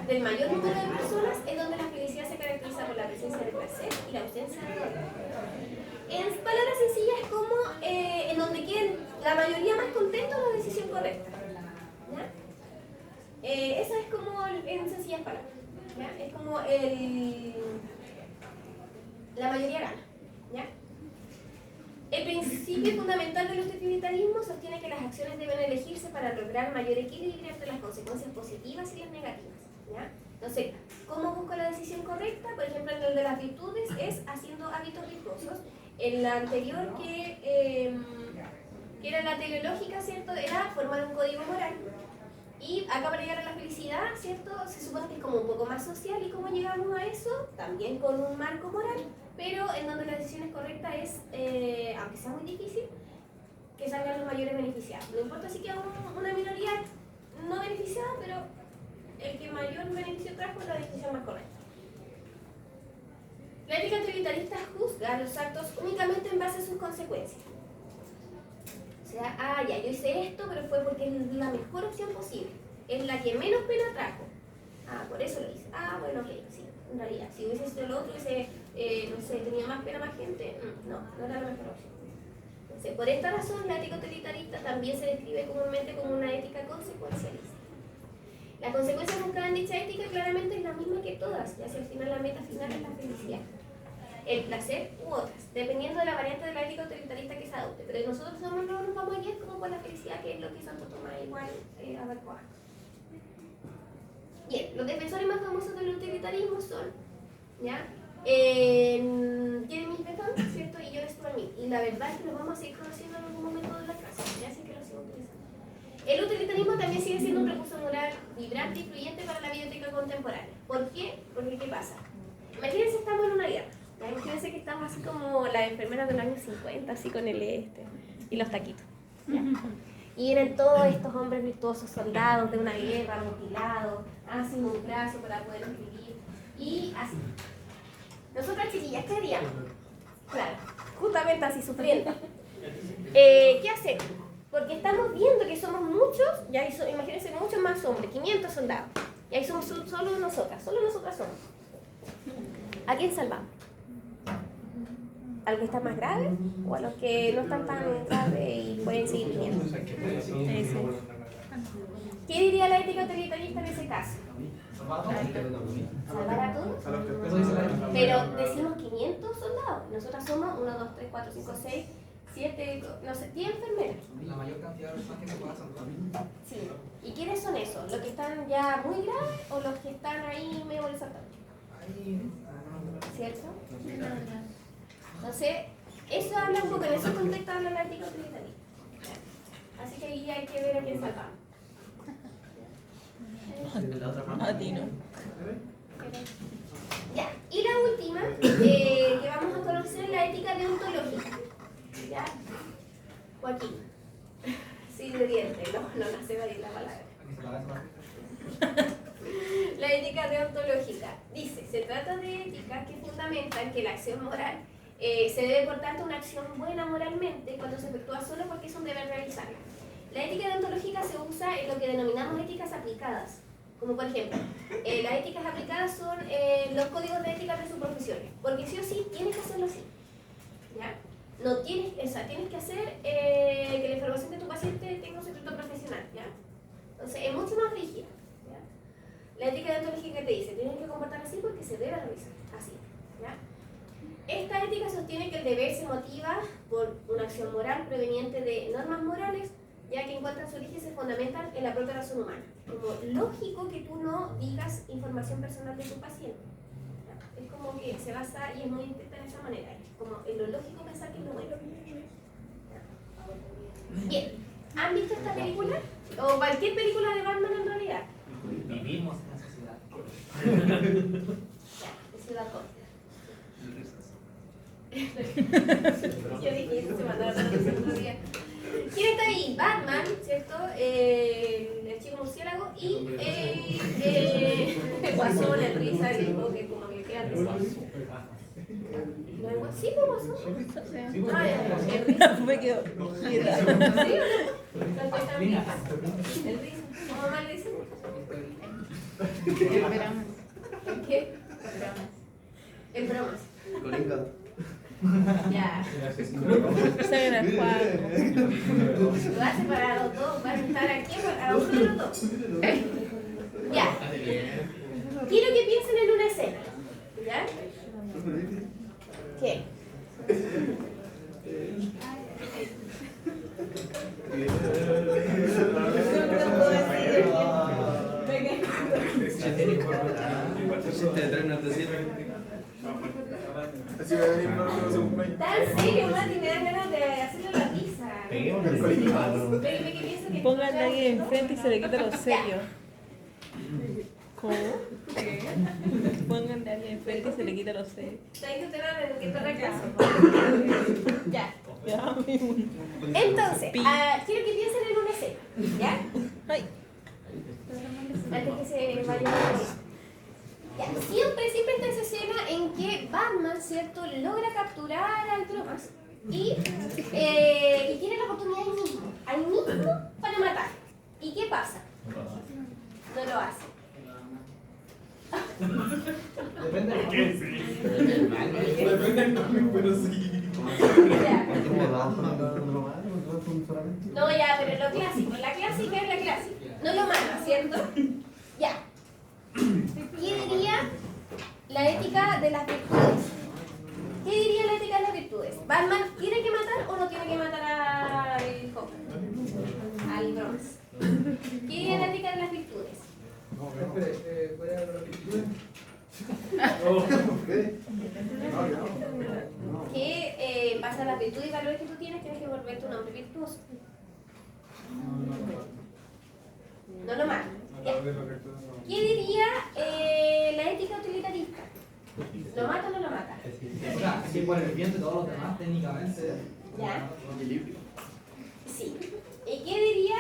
del mayor número de personas es donde la felicidad se caracteriza por la presencia de placer y la ausencia de dolor. En palabras sencillas es como en donde queden la mayoría más contentos la decisión correcta. ¿Ya? Eso es como en sencillas palabras. ¿Ya? Es como la mayoría gana. ¿Ya? El principio fundamental del utilitarismo sostiene que las acciones deben elegirse para lograr mayor equilibrio entre las consecuencias positivas y las negativas. ¿Ya? Entonces, ¿cómo busco la decisión correcta? Por ejemplo, en el de las virtudes es haciendo hábitos virtuosos. En la anterior, que era la teleológica, ¿cierto? Era formar un código moral. Y acá para llegar a la felicidad, ¿cierto? Se supone que es como un poco más social. ¿Y cómo llegamos a eso? También con un marco moral, pero en donde la decisión correcta es, aunque sea muy difícil, que salgan los mayores beneficiados. No importa si queda una minoría no beneficiada, pero el que mayor beneficio trajo es la decisión más correcta. La ética utilitarista juzga los actos únicamente en base a sus consecuencias. O sea, ya, yo hice esto, pero fue porque es la mejor opción posible. Es la que menos pena trajo. Por eso lo hice. Bueno, ok, sí, en realidad. Si hubiese hecho lo otro, no sé, tenía más pena más gente, no era la mejor opción. Entonces, por esta razón, la ética utilitarista también se describe comúnmente como una ética consecuencialista. La consecuencia buscada en dicha ética claramente es la misma que todas, ya sea al final la meta final es la felicidad, el placer u otras, dependiendo de la variante de la ética utilitarista que se adopte. Pero nosotros no nos vamos a guiar como por la felicidad, que es lo que Santo Tomás igual abarcó antes. Bien, los defensores más famosos del utilitarismo son, ¿ya? Jeremy Bentham, ¿cierto? Y John Stuart Mill. Y la verdad es que los vamos a seguir conociendo en algún momento de la clase, ya sé que lo sigo utilizando. El utilitarismo también sigue siendo un recurso moral vibrante y influyente para la biblioteca contemporánea. ¿Por qué? Porque ¿qué pasa? Imagínense, estamos en una guerra. Imagínense que estamos así como las enfermeras de los años 50, así con el y los taquitos. ¿Ya? Y eran todos estos hombres virtuosos, soldados de una guerra, mutilados, sin un brazo para poder escribir. Y así. Nosotras, chiquillas, ¿qué haríamos? Claro, justamente así, sufriendo. ¿Qué hacemos? Porque estamos viendo que somos muchos, ya imagínense muchos más hombres, 500 soldados. Y ahí somos solo nosotras somos. ¿A quién salvamos? ¿A los que están más graves o a los que no están tan graves y pueden seguir viniendo? ¿Qué diría la ética utilitarista en ese caso? ¿Salvar a todos? Pero decimos 500 soldados. Nosotras somos 1, 2, 3, 4, 5, 6, 7, no sé, 10 enfermeras. La mayor cantidad de personas que se pueda salvar. Sí. ¿Y quiénes son esos? ¿Los que están ya muy graves o los que están ahí medio bolsatados? ¿Cierto? Entonces, eso habla un poco, en ese contexto habla la ética utilitarista. Así que ahí hay que ver a quién salvamos. Ya, y la última que vamos a conocer es la ética deontológica. ¿Ya? Joaquín. Sí, de diente, no nace de ahí la palabra. La ética deontológica dice, se trata de éticas que fundamentan que la acción moral se debe por tanto una acción buena moralmente cuando se efectúa solo porque es un deber realizarla. La ética deontológica se usa en lo que denominamos éticas aplicadas, como por ejemplo, las éticas aplicadas son los códigos de ética de sus profesiones, porque sí o sí tienes que hacerlo así, ¿ya? No tienes, tienes que hacer que la información de tu paciente tenga un secreto profesional, ¿ya? Entonces es mucho más rígida. La ética deontológica te dice, tienes que comportar así porque se debe realizar así, ¿ya? Esta ética sostiene que el deber se motiva por una acción moral proveniente de normas morales, ya que encuentran su origen y se fundamentan en la propia razón humana. Como lógico que tú no digas información personal de tu paciente, ¿ya? Es como que se basa y es muy estricta en esa manera, es como en lo lógico pensar que es lo bueno, ¿ya? Bien, ¿han visto esta película? O cualquier película de Batman en realidad. Vivimos en la sociedad. Ya, de Ciudad Corta. Yo dije, eso se mandaron a el otro día. ¿Quién está ahí? Batman, ¿cierto? El chico murciélago y el guasón, el risa, el hijo que como que queda risa. Sí, pues guasón. El risa. Me quedo. ¿Sí o no? El risa. ¿Cómo mal le dicen? Esperamos. ¿En qué? En bromas. Con hígado. Ya. Soy una Juan. Lo hace para los dos. Van a estar aquí para uno de los dos. Ya. Quiero que piensen en una escena. ¿Ya? ¿Qué? Chiste de 3 no te sirve. Así va a venir uno de su cumpleaños. Tan serio, Mati, me dan ganas de hacerle la pizza. Peguemos el colegio. Espérame que pienso que... Pónganle ahí enfrente y se le quita lo serio. ¿Cómo? Pónganle ahí enfrente y se le quita lo serio. Está intentando en que está la clase. Ya. Ya, mismo. Entonces, quiero que piensen en una escena. ¿Ya? Ay. Antes que se vaya a morir. Ya, siempre está esa escena en que Batman, ¿cierto?, logra capturar al Bromas y tiene la oportunidad ahí mismo para matar. ¿Y qué pasa? No lo hace. Depende de Depende del nombre, pero sí. Ya. solamente. No, ya, pero lo clásico, la clásica es la clásica. No lo mata, ¿cierto? Ya. ¿Qué diría la ética de las virtudes? ¿Qué diría la ética de las virtudes? ¿Batman tiene que matar o no tiene que matar al Joker? Al Bronx. ¿Qué diría la ética de las virtudes? Espere, ¿cuál era la virtud? Que en base a las virtudes y valores que tú tienes que volverte un hombre virtuoso. No lo mata. Ya. ¿Qué diría la ética utilitarista? ¿Lo mata o no lo mata? O sea, aquí por el bien de todos los demás, técnicamente. ¿Ya? Sí. ¿Y qué diría?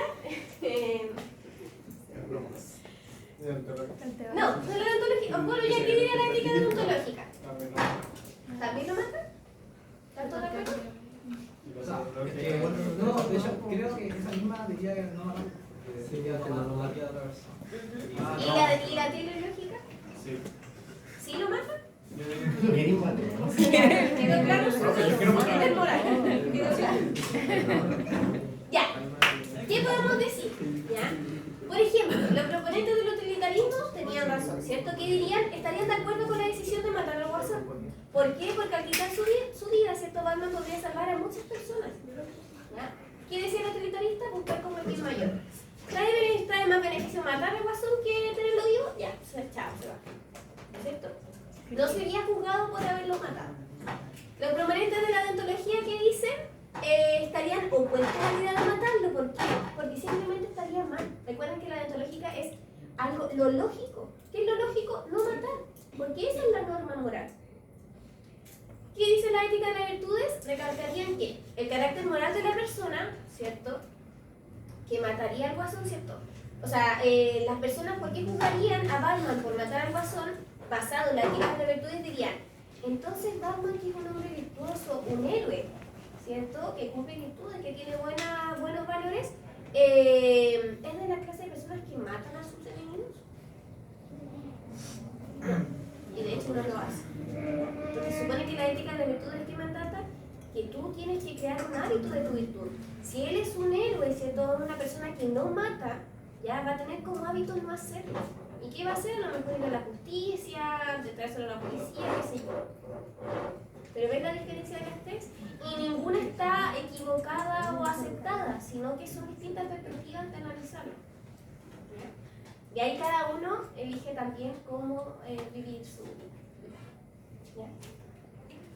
No, no la deontología. Bueno, ya, ¿qué diría la ética deontológica? ¿También lo mata? ¿Tanto de acuerdo? O sea, no, de hecho, creo que esa misma diría que no, sería que la monarquía de otra persona. ¿Y la teleológica? Sí. ¿Sí lo mata? Queréis matar, ¿no? ¿Quedó claro? Es moral. ¿Quedó claro? Ya. ¿Qué podemos decir? ¿Ya? Por ejemplo, los proponentes del utilitarismo tenían razón, ¿cierto? ¿Qué dirían? Estarían de acuerdo con la decisión de matar al Guasón. ¿Por qué? Porque al quitar su vida, ¿cierto? Batman podría salvar a muchas personas. ¿Ya? ¿Qué decía el utilitarista? Buscar como el bien mayor. ¿Trae más beneficio matar al Guasón que tenerlo vivo? Ya, chao, se va. ¿Cierto? No sería juzgado por haberlo matado. Los proponentes de la deontología que dicen estarían opuestos a la idea de matarlo. ¿Por qué? Porque simplemente estaría mal. Recuerden que la deontológica es algo, lo lógico. ¿Qué es lo lógico? No matar. Porque esa es la norma moral. ¿Qué dice la ética de las virtudes? Recalcarían que el carácter moral de la persona, ¿cierto?, que mataría al Guasón, ¿cierto? O sea, las personas, ¿por qué juzgarían a Batman por matar al Guasón? Basado en la ética de las virtudes, dirían, entonces Batman, que es un hombre virtuoso, un héroe, ¿cierto?, que cumple virtudes, que tiene buenos valores, ¿es de la clase de personas que matan a sus enemigos? No. Y de hecho no lo hace. Porque se supone que la ética de la virtud es que mandata que tú tienes que crear un hábito de tu virtud. Si él es un héroe, ¿cierto?, una persona que no mata, ya va a tener como hábito no hacerlo. ¿Y qué va a hacer? A lo mejor ir a la justicia, traérselo a la policía, qué sé yo. Pero ven la diferencia de las tres y ninguna está equivocada o aceptada, sino que son distintas perspectivas de analizarlo. ¿Ya? Y ahí cada uno elige también cómo vivir su vida. ¿Ya?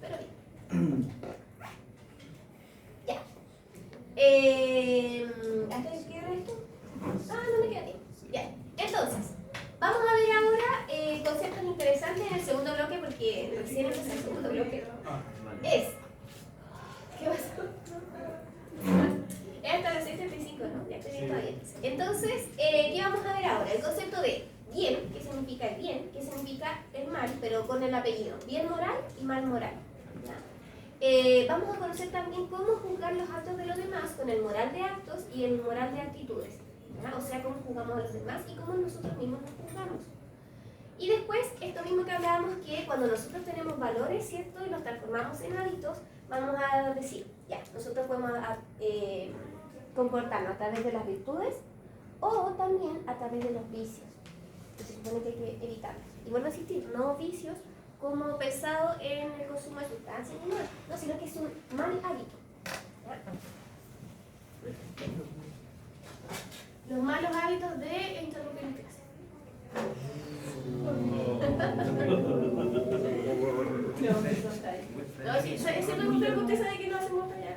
Pero bien. Ya. ¿Antes queda esto? No me queda tiempo. Ya. Entonces, vamos a ver ahora conceptos interesantes en el segundo bloque, porque recién empezó el segundo bloque. Es. ¿Qué pasó? Es hasta las 6:35, ¿no? Ya estoy bien todavía. Entonces, ¿qué vamos a ver ahora? El concepto de bien, que significa el bien, que significa el mal, pero con el apellido. Bien moral y mal moral. ¿Ya? Vamos a conocer también cómo juzgar los actos de los demás con el moral de actos y el moral de actitudes. ¿Ya? O sea, cómo juzgamos a los demás y cómo nosotros mismos nos juzgamos. Y después, esto mismo que hablábamos, que cuando nosotros tenemos valores, ¿cierto? Y los transformamos en hábitos, vamos a decir, ya, nosotros podemos comportarnos a través de las virtudes o también a través de los vicios, que se supone que hay que evitarlos. Y vuelvo a insistir, no vicios como pensado en el consumo de sustancias, no, sino que es un mal hábito. ¿Ya? Los malos hábitos de interrumpir mi clase. No, sí, ese pregunta que usted sabe que no hacemos para allá.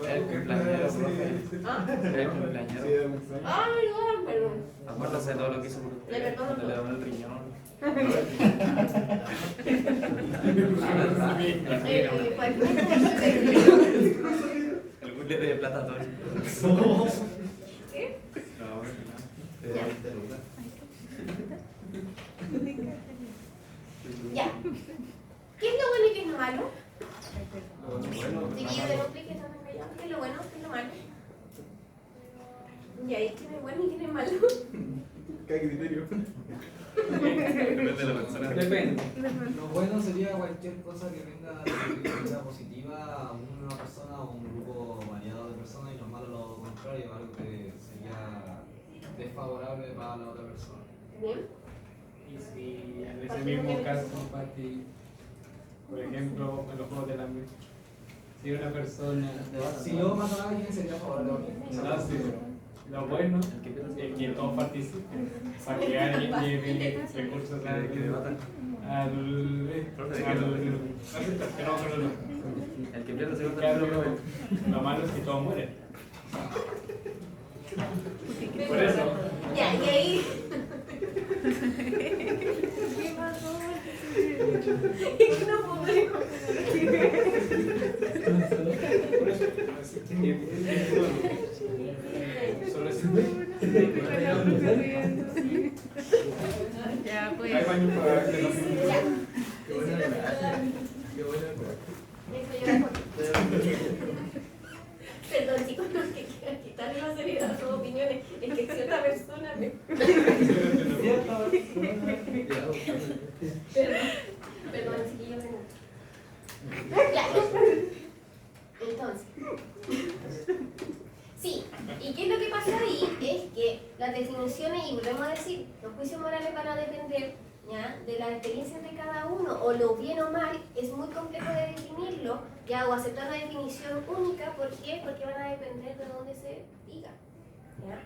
El cumpleañero, profe. El cumpleañero. Ah, perdón. Acuérdase de todo lo que hizo por Le usted. perdono Cuando le todo. damos el riñón. El cumple de plata todo. ¿Qué? No, Ya. Ya. ¿Qué es lo bueno y qué es lo malo? Chiquillos de Nutri que están callados, ¿qué es lo bueno? ¿Qué es lo malo? Y ahí, ¿quién es bueno y quién es malo? ¿Qué criterio? Depende de la persona. Depende. Lo bueno sería cualquier cosa que venga de manera positiva a una persona o un grupo variado de personas, y lo malo lo contrario, algo que sería desfavorable para la otra persona. Bien. Y si en ese mismo caso, Pati, por ejemplo, en los juegos del hambre, si una persona. Si yo mato a alguien sería favorable a mí. No, sí, lo bueno es que todos participen para que alguien lleve recursos al. El que pierde se En cambio, lo malo es que todos mueren. Por eso. Ya, y ahí. No podemos. Por eso. Solo es. Ya, pues. Hay baño para que no se. Ya. Qué buena Qué buena Eso yo la Perdón, chicos, no es que quiera quitarle la seriedad a sus opiniones. Es que cierta persona me. Perdón, chiquillos. Ya. Entonces. Sí, ¿y qué es lo que pasa ahí? Es que las definiciones, y volvemos a decir, los juicios morales van a depender, ¿ya?, de las experiencias de cada uno, o lo bien o mal, es muy complejo de definirlo, ¿ya?, o aceptar una definición única. ¿Por qué? Porque van a depender de dónde se diga, ¿ya?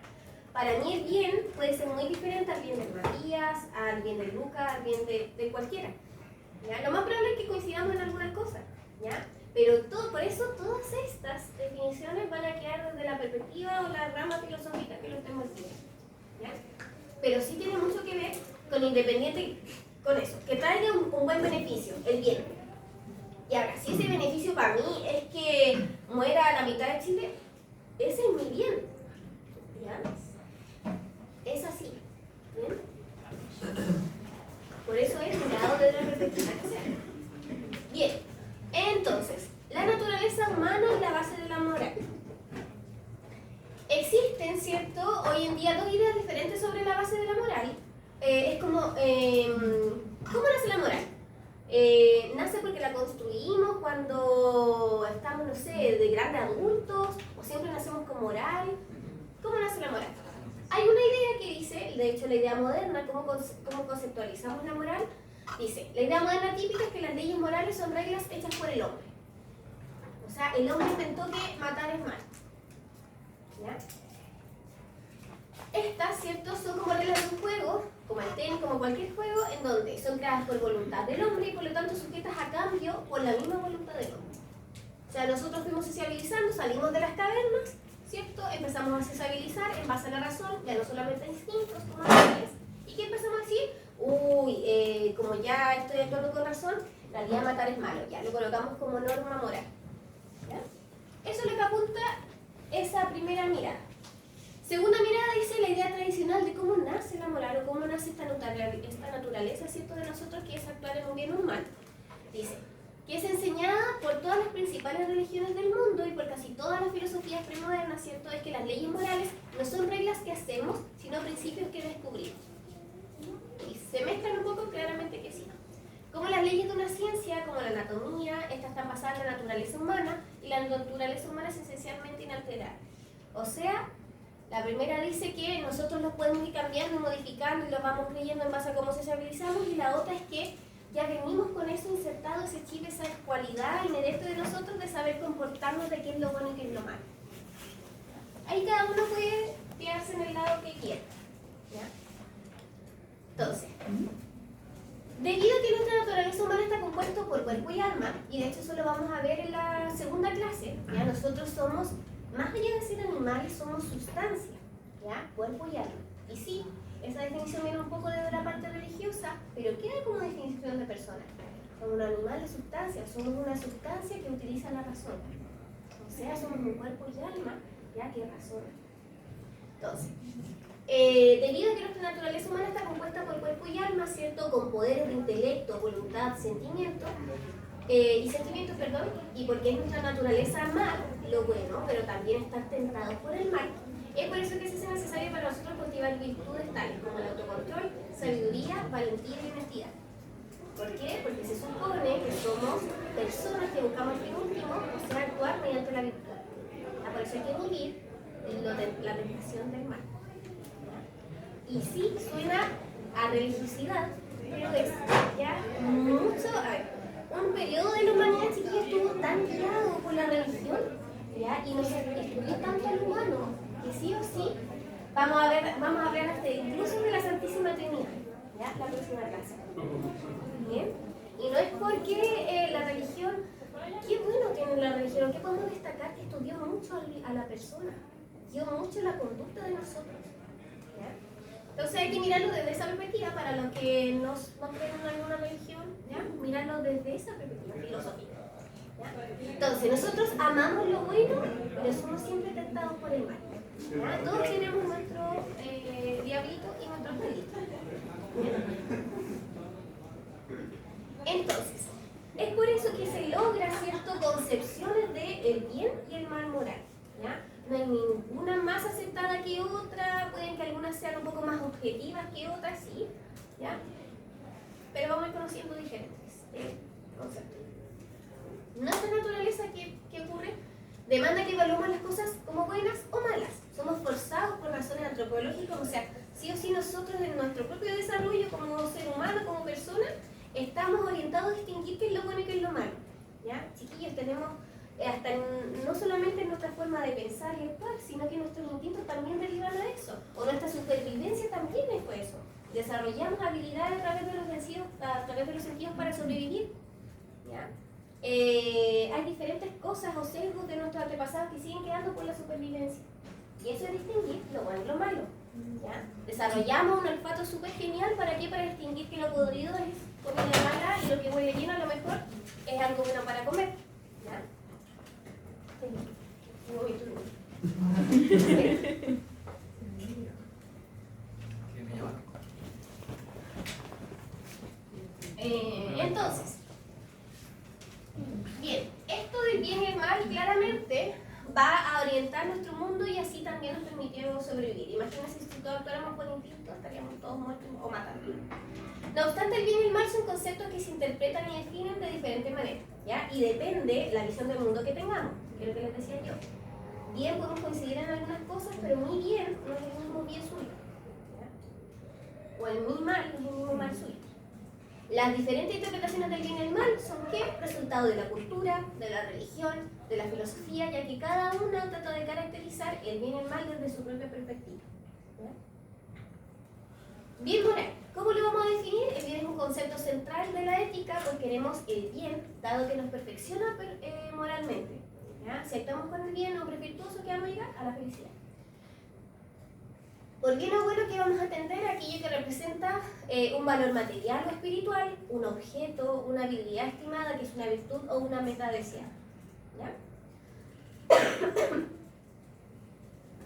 Para mí el bien puede ser muy diferente al bien de Matías, al bien de Lucas, al bien de cualquiera, ¿ya? Lo más probable es que coincidamos en algunas cosas, ¿ya? Pero por eso todas estas definiciones van a quedar desde la perspectiva o la rama filosófica que lo estemos viendo, ¿ya? Pero sí tiene mucho que ver con independiente, con eso, que traiga un buen beneficio, el bien. Y ahora, si ese beneficio para mí es que muera la mitad de Chile, ese es mi bien, ¿ya? Es así, ¿bien? Por eso es mirado desde la perspectiva que sea. Bien, entonces, la naturaleza humana es la base de la moral. Existen, ¿cierto?, hoy en día dos ideas diferentes sobre la base de la moral. Es como, ¿cómo nace la moral? ¿Nace porque la construimos cuando estamos, no sé, de grandes adultos? ¿O siempre nacemos con moral? ¿Cómo nace la moral? Hay una idea que dice, de hecho la idea moderna, cómo conceptualizamos la moral, dice, la idea moderna típica es que las leyes morales son reglas hechas por el hombre. O sea, el hombre inventó que matar es mal, ¿ya? Estas, ¿cierto?, son como reglas de un juego, como el tenis, como cualquier juego, en donde son creadas por voluntad del hombre y por lo tanto sujetas a cambio por la misma voluntad del hombre. O sea, nosotros fuimos sociabilizando, salimos de las cavernas, ¿cierto? Empezamos a sociabilizar en base a la razón, ya no solamente a instintos como animales. ¿Y qué empezamos a decir? Uy, como ya estoy actuando con razón, la realidad matar es malo, ya lo colocamos como norma moral, ¿ya? Eso es lo que apunta esa primera mirada. Segunda mirada dice la idea tradicional de cómo nace la moral o cómo nace esta naturaleza, ¿cierto?, de nosotros, que es actuar en un bien o un mal. Dice que es enseñada por todas las principales religiones del mundo y por casi todas las filosofías premodernas, ¿cierto?, es que las leyes morales no son reglas que hacemos, sino principios que descubrimos. Y se mezclan un poco, claramente que sí. Como las leyes de una ciencia, como la anatomía, estas están basadas en la naturaleza humana, y la naturaleza humana es esencialmente inalterable. O sea, la primera dice que nosotros los podemos ir cambiando y modificando y los vamos creyendo en base a cómo sociabilizamos, y la otra es que ya venimos con eso insertado, ese chip, esa cualidad inherente de nosotros de saber comportarnos de qué es lo bueno y qué es lo malo. Ahí cada uno puede quedarse en el lado que quiera. ¿Ya? Entonces, debido a que nuestra naturaleza humana está compuesta por cuerpo y alma, y de hecho eso lo vamos a ver en la segunda clase, ¿ya? Nosotros somos, más allá de ser animales, somos sustancia, ¿ya? Cuerpo y alma. Y sí, esa definición viene un poco de la parte religiosa, pero queda como definición de persona. Somos un animal de sustancia, somos una sustancia que utiliza la razón. O sea, somos un cuerpo y alma, ¿ya? Que razona. Entonces, debido a que nuestra naturaleza humana está compuesta por cuerpo y alma, ¿cierto? Con poderes de intelecto, voluntad, sentimiento, y porque es nuestra naturaleza amar lo bueno, pero también estar tentados por el mal, es por eso que es necesario para nosotros cultivar virtudes tales como el autocontrol, sabiduría, valentía y honestidad. ¿Por qué? Porque se supone que somos personas que buscamos el fin último, o sea, actuar mediante la virtud. Por eso hay que vivir la tentación del mal. Y sí, suena a religiosidad, pero es ya mucho, un periodo de la humanidad, chiquillos, estuvo tan guiado por la religión, ¿ya? Y nos estudió tanto al humano, que sí o sí, vamos a hablar hasta incluso de la Santísima Trinidad, ¿ya? La próxima clase. ¿Bien? Y no es porque la religión, qué bueno tiene la religión, que podemos destacar que estudió mucho a la persona, dio mucho la conducta de nosotros, ¿ya? Entonces hay que mirarlo desde esa perspectiva, para los que no creen en alguna religión, ¿ya? Mirarlo desde esa perspectiva filosófica, ¿ya? Entonces nosotros amamos lo bueno, pero somos siempre tentados por el mal, ¿ya? Todos tenemos nuestro diablito y nuestro angelito, ¿ya? Entonces, es por eso que se logra, ¿cierto?, concepciones de el bien y el mal moral, ¿ya? No hay ninguna más aceptada que otra, pueden que algunas sean un poco más objetivas que otras, sí, ¿ya? Pero vamos a ir conociendo diferentes conceptos. Nuestra naturaleza, ¿qué ocurre? Demanda que evaluemos las cosas como buenas o malas. Somos forzados por razones antropológicas, o sea, sí o sí nosotros en nuestro propio desarrollo como ser humano, como persona, estamos orientados a distinguir qué es lo bueno y qué es lo malo, ¿ya? Chiquillos, tenemos no solamente en nuestra forma de pensar y actuar, sino que nuestros instintos también derivan de eso, o nuestra supervivencia también fue eso. Desarrollamos habilidades a través de los sentidos para sobrevivir, ¿ya? Hay diferentes cosas o sesgos de nuestros antepasados que siguen quedando por la supervivencia, y eso es distinguir lo bueno y lo malo, ¿ya? Desarrollamos un olfato súper genial, ¿para qué? Para distinguir que lo podrido es comida mala y lo que huele bien a lo mejor es algo bueno para comer, ¿ya? Entonces, bien, esto del bien y el mal claramente va a orientar nuestro mundo, y así también nos permitimos sobrevivir. Imagínense si todos actuáramos por instinto, estaríamos todos muertos o matando. No obstante, el bien y el mal son conceptos que se interpretan y definen de diferentes maneras, ¿ya? Y depende la visión del mundo que tengamos, que es lo que les decía yo. Bien, podemos coincidir en algunas cosas, pero mi bien no es el mismo bien suyo, ¿ya? O el mi mal no es el mismo mal suyo. Las diferentes interpretaciones del bien y el mal son ¿qué? Resultado de la cultura, de la religión, de la filosofía, ya que cada una trata de caracterizar el bien y el mal desde su propia perspectiva, ¿ya? Bien moral. ¿Cómo lo vamos a definir? El bien es un concepto central de la ética, pues queremos el bien, dado que nos perfecciona moralmente, ¿ya? Si actuamos con el bien, hombre virtuoso, ¿qué vamos a llegar? A la felicidad. ¿Por qué no? Bueno, que vamos a atender aquello que representa un valor material o espiritual, un objeto, una habilidad estimada, que es una virtud o una meta deseada, ¿ya?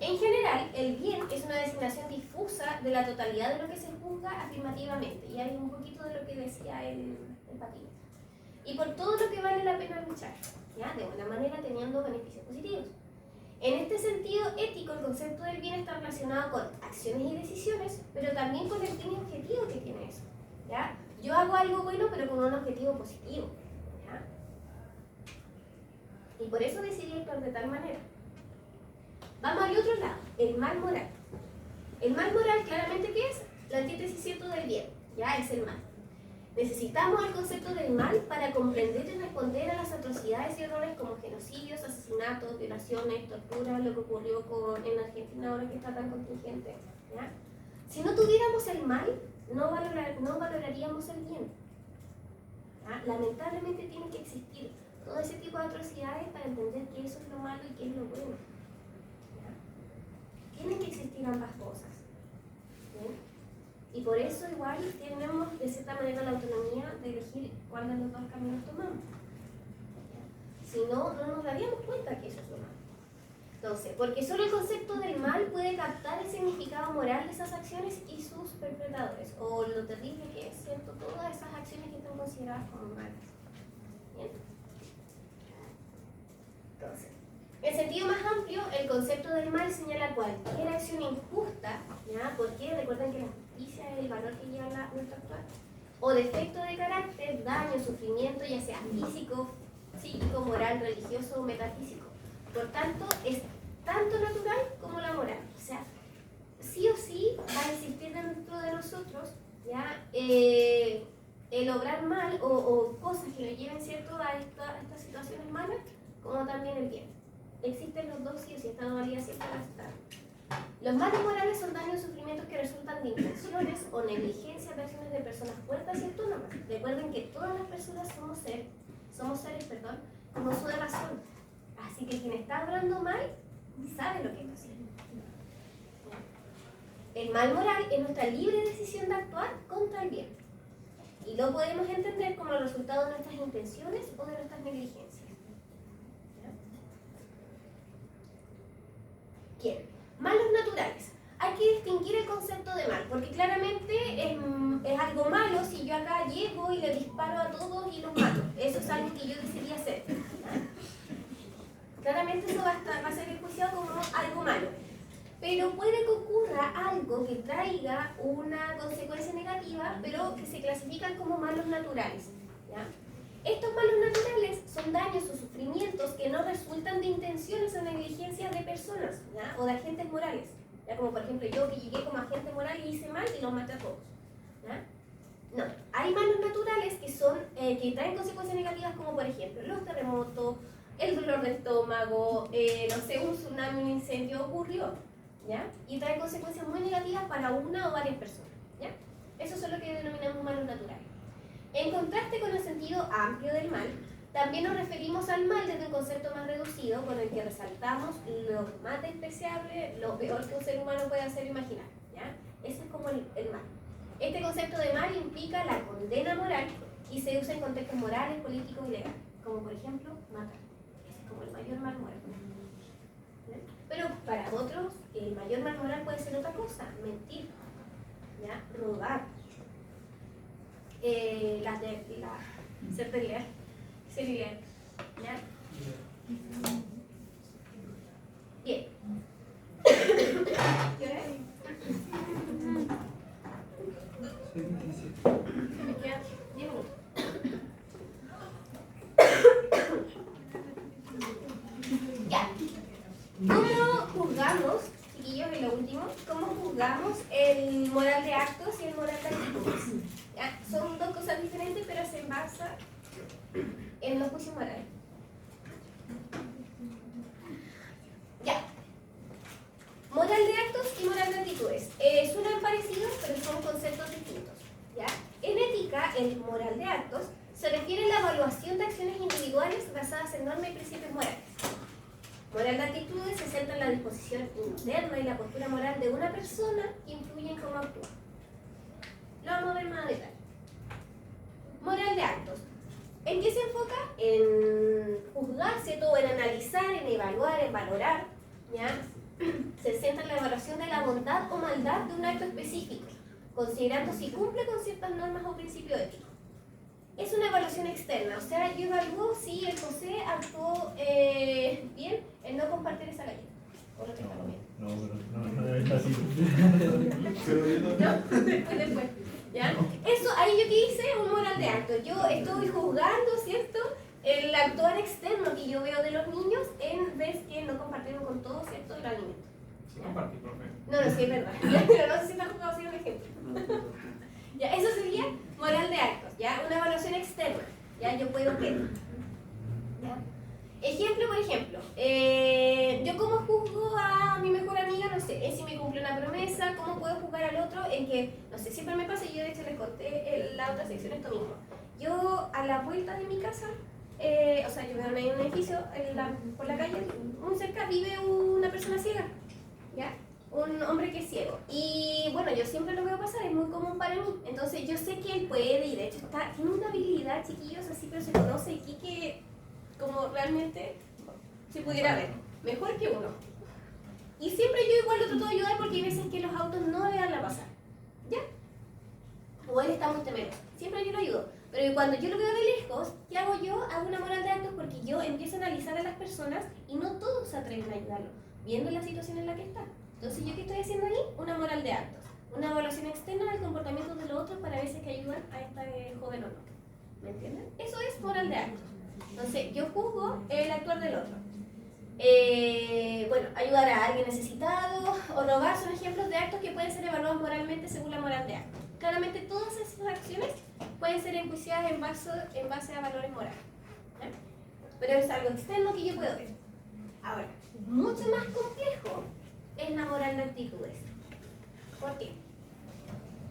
En general, el bien es una designación difusa de la totalidad de lo que se juzga afirmativamente, y hay un poquito de lo que decía el patín. Y por todo lo que vale la pena luchar, ¿ya? De buena manera, teniendo beneficios positivos. En este sentido ético, el concepto del bien está relacionado con acciones y decisiones, pero también con el fin objetivo que tiene eso, ¿ya? Yo hago algo bueno, pero con un objetivo positivo, ¿ya? Y por eso decidí actuar de tal manera. Vamos al otro lado, el mal moral. El mal moral, claramente, ¿qué es? La antítesis, ¿cierto?, del bien, ¿ya? Es el mal. Necesitamos el concepto del mal para comprender y responder a las atrocidades y errores como genocidios, asesinatos, violaciones, torturas, lo que ocurrió en Argentina ahora que está tan contingente, ¿ya? Si no tuviéramos el mal, no valoraríamos el bien, ¿ya? Lamentablemente tiene que existir todo ese tipo de atrocidades para entender que eso es lo malo y qué es lo bueno, ¿ya? Tienen que existir ambas cosas, ¿bien? Y por eso igual tenemos de cierta manera la autonomía de elegir cuál de los dos caminos tomamos. Si no, no nos daríamos cuenta que eso es lo malo. Entonces, porque solo el concepto del mal puede captar el significado moral de esas acciones y sus perpetradores, o lo terrible que es, ¿cierto?, todas esas acciones que están consideradas como malas. ¿Bien? Entonces, en sentido más amplio, el concepto del mal señala cualquier acción injusta, ¿ya? Porque recuerden que la justicia es el valor que lleva nuestro actuar, o defecto de carácter, daño, sufrimiento, ya sea físico, psíquico, moral, religioso o metafísico. Por tanto, es tanto natural como la moral. O sea, sí o sí va a existir dentro de nosotros, ¿ya? El obrar mal o cosas que nos lleven, ¿cierto?, a estas situaciones malas, como también el bien. Existen los dos sí o sí, esta dualidad siempre va a estar. Los males morales son daños o sufrimientos que resultan de intenciones o negligencia de acciones de personas fuertes y autónomas. Recuerden que todas las personas somos seres, con uso de razón. Así que quien está obrando mal sabe lo que está haciendo. El mal moral es nuestra libre decisión de actuar contra el bien. Y lo podemos entender como el resultado de nuestras intenciones o de nuestras negligencias. Bien, malos naturales. Hay que distinguir el concepto de mal, porque claramente es algo malo si yo acá llego y le disparo a todos y los mato. Eso es algo que yo decidí hacer. Claramente eso va a ser enjuiciado como algo malo. Pero puede que ocurra algo que traiga una consecuencia negativa, pero que se clasifican como malos naturales, ¿ya? Estos malos naturales son daños o sufrimientos que no resultan de intenciones o negligencias de personas, ¿ya?, o de agentes morales, ¿ya? Como por ejemplo yo que llegué como agente moral y hice mal y los maté a todos, ¿ya? No, hay malos naturales que son que traen consecuencias negativas, como por ejemplo los terremotos, el dolor de estómago, no sé, un tsunami, un incendio ocurrió, ¿ya? Y traen consecuencias muy negativas para una o varias personas, ¿ya? Eso es lo que denominamos malos naturales. En contraste con el sentido amplio del mal, también nos referimos al mal desde un concepto más reducido, con el que resaltamos lo más despreciable, lo peor que un ser humano puede hacer imaginar, ¿ya? Ese es como el mal. Este concepto de mal implica la condena moral y se usa en contextos morales, políticos y legales, como por ejemplo matar. Ese es como el mayor mal moral. ¿Ya? Pero para otros, el mayor mal moral puede ser otra cosa: mentir, ¿ya?, robar, ser leal, ¿ya? Bien. ¿Qué hora es? Me quedan 10 minutos. Ya. ¿Cómo juzgamos, chiquillos, en lo último, cómo juzgamos el moral de actos y el moral de actitudes? ¿Ya? Son dos cosas diferentes, pero se basan en los juicios morales. Ya. Moral de actos y moral de actitudes. Suenan parecidos, pero son conceptos distintos, ¿ya? En ética, el moral de actos se refiere a la evaluación de acciones individuales basadas en normas y principios morales. Moral de actitudes se centra en la disposición interna y la postura moral de una persona que influye en cómo actúa. Lo vamos a ver más a detalle. Moral de actos. ¿En qué se enfoca? En juzgar, ¿cierto?, en analizar, en evaluar, en valorar, ¿ya? Se centra en la evaluación de la bondad o maldad de un acto específico, considerando si cumple con ciertas normas o principios éticos. Es una evaluación externa, o sea, yo evalúo si el José actuó bien en no compartir esa galleta. No, después. ¿Ya? Eso, ahí yo que hice un moral de acto. Yo estoy juzgando, ¿cierto? El actuar externo que yo veo de los niños en vez que no compartieron con todo, ¿cierto? El alimento. Sí, compartí, profe. No, sí es verdad. Pero no sé si me ha jugado así un ejemplo. Ya, eso sería moral de actos, ¿ya? Una evaluación externa. Ya, yo puedo ver. ¿Ya? Ejemplo, por ejemplo, yo cómo juzgo a mi mejor amiga, no sé, en si me cumple una promesa, cómo puedo juzgar al otro en que, no sé, siempre me pasa, y yo de hecho les conté en la otra sección esto mismo. Yo a la vuelta de mi casa, o sea, yo veo en un edificio por la calle, muy cerca vive una persona ciega, ¿ya? Un hombre que es ciego. Y bueno, yo siempre lo veo pasar, es muy común para mí. Entonces yo sé que él puede y de hecho tiene una habilidad, chiquillos, así, pero se conoce aquí que como realmente si pudiera ver, mejor que uno. Y siempre yo igual lo trato de ayudar porque hay veces que los autos no le dan la pasar, ¿ya? O él está muy temeroso, siempre yo lo ayudo. Pero cuando yo lo veo de lejos, ¿qué hago yo? Hago una moral de actos porque yo empiezo a analizar a las personas y no todos se atreven a ayudarlo, viendo la situación en la que está. Entonces, ¿yo qué estoy haciendo ahí? Una moral de actos. Una evaluación externa del comportamiento de los otros para ver si es que ayudan a esta joven o no. ¿Me entienden? Eso es moral de actos. Entonces, yo juzgo el actuar del otro. Bueno, ayudar a alguien necesitado o robar son ejemplos de actos que pueden ser evaluados moralmente según la moral de actos. Claramente, todas esas acciones pueden ser enjuiciadas en base a valores morales. ¿Ya? Pero es algo externo que yo puedo ver. Ahora, mucho más complejo es la moral de actitudes. ¿Por qué?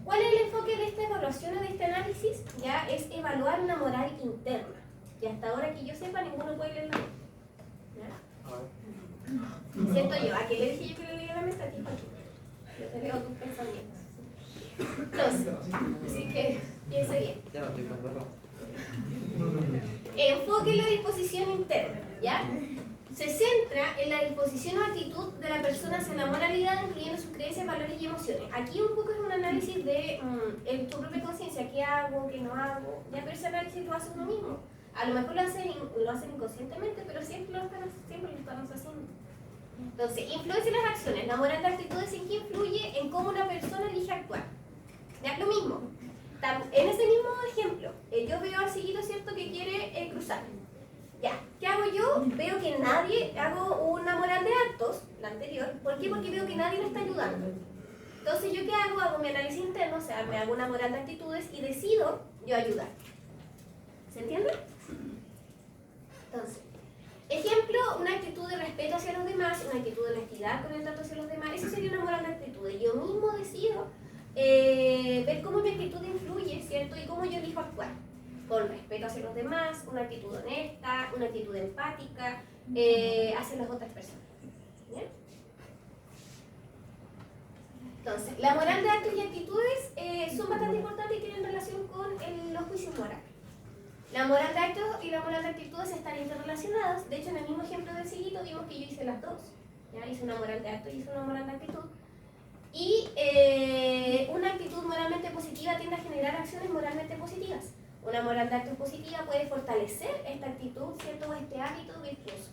¿Cuál es el enfoque de esta evaluación o de este análisis? Ya es evaluar una moral interna. Y hasta ahora que yo sepa, ninguno puede leer la mente. ¿Ya? Siento yo, ¿a qué le dije yo que le leía la mente? A ti, Joaquín. Yo te leo tus pensamientos. Entonces, así que piense bien. Ya no estoy con dolor. Enfoque en la disposición interna, ¿ya? Se centra en la disposición o actitud de la persona hacia la moralidad, incluyendo sus creencias, valores y emociones. Aquí un poco es un análisis de tu propia conciencia, qué hago, qué no hago, ya, pero ese análisis lo hace uno mismo. A lo mejor lo hacen inconscientemente, pero siempre lo estamos haciendo. Entonces, influencia en las acciones. La moral de actitudes en qué influye en cómo una persona elige actuar. Ya, lo mismo. En ese mismo ejemplo, yo veo al cieguito, ¿cierto?, que quiere cruzar. Ya, ¿qué hago yo? Veo que nadie, hago una moral de actos, la anterior. ¿Por qué? Porque veo que nadie lo está ayudando. Entonces, ¿yo qué hago? Hago mi análisis interno, o sea, me hago una moral de actitudes y decido yo ayudar. ¿Se entiende? Entonces, ejemplo, una actitud de respeto hacia los demás, una actitud de honestidad con el trato hacia los demás, eso sería una moral de actitudes. Yo mismo decido ver cómo mi actitud influye, ¿cierto? Y cómo yo elijo actuar. Con respeto hacia los demás, una actitud honesta, una actitud empática hacia las otras personas. ¿Bien? Entonces, la moral de actos y actitudes son bastante importantes y tienen relación con los juicios morales. La moral de actos y la moral de actitudes están interrelacionadas. De hecho, en el mismo ejemplo del cieguito vimos que yo hice las dos. ¿Ya? Hice una moral de actos y hice una moral de actitud. Y una actitud moralmente positiva tiende a generar acciones moralmente positivas. Una moral de actos positiva puede fortalecer esta actitud, ¿cierto?, o este hábito virtuoso.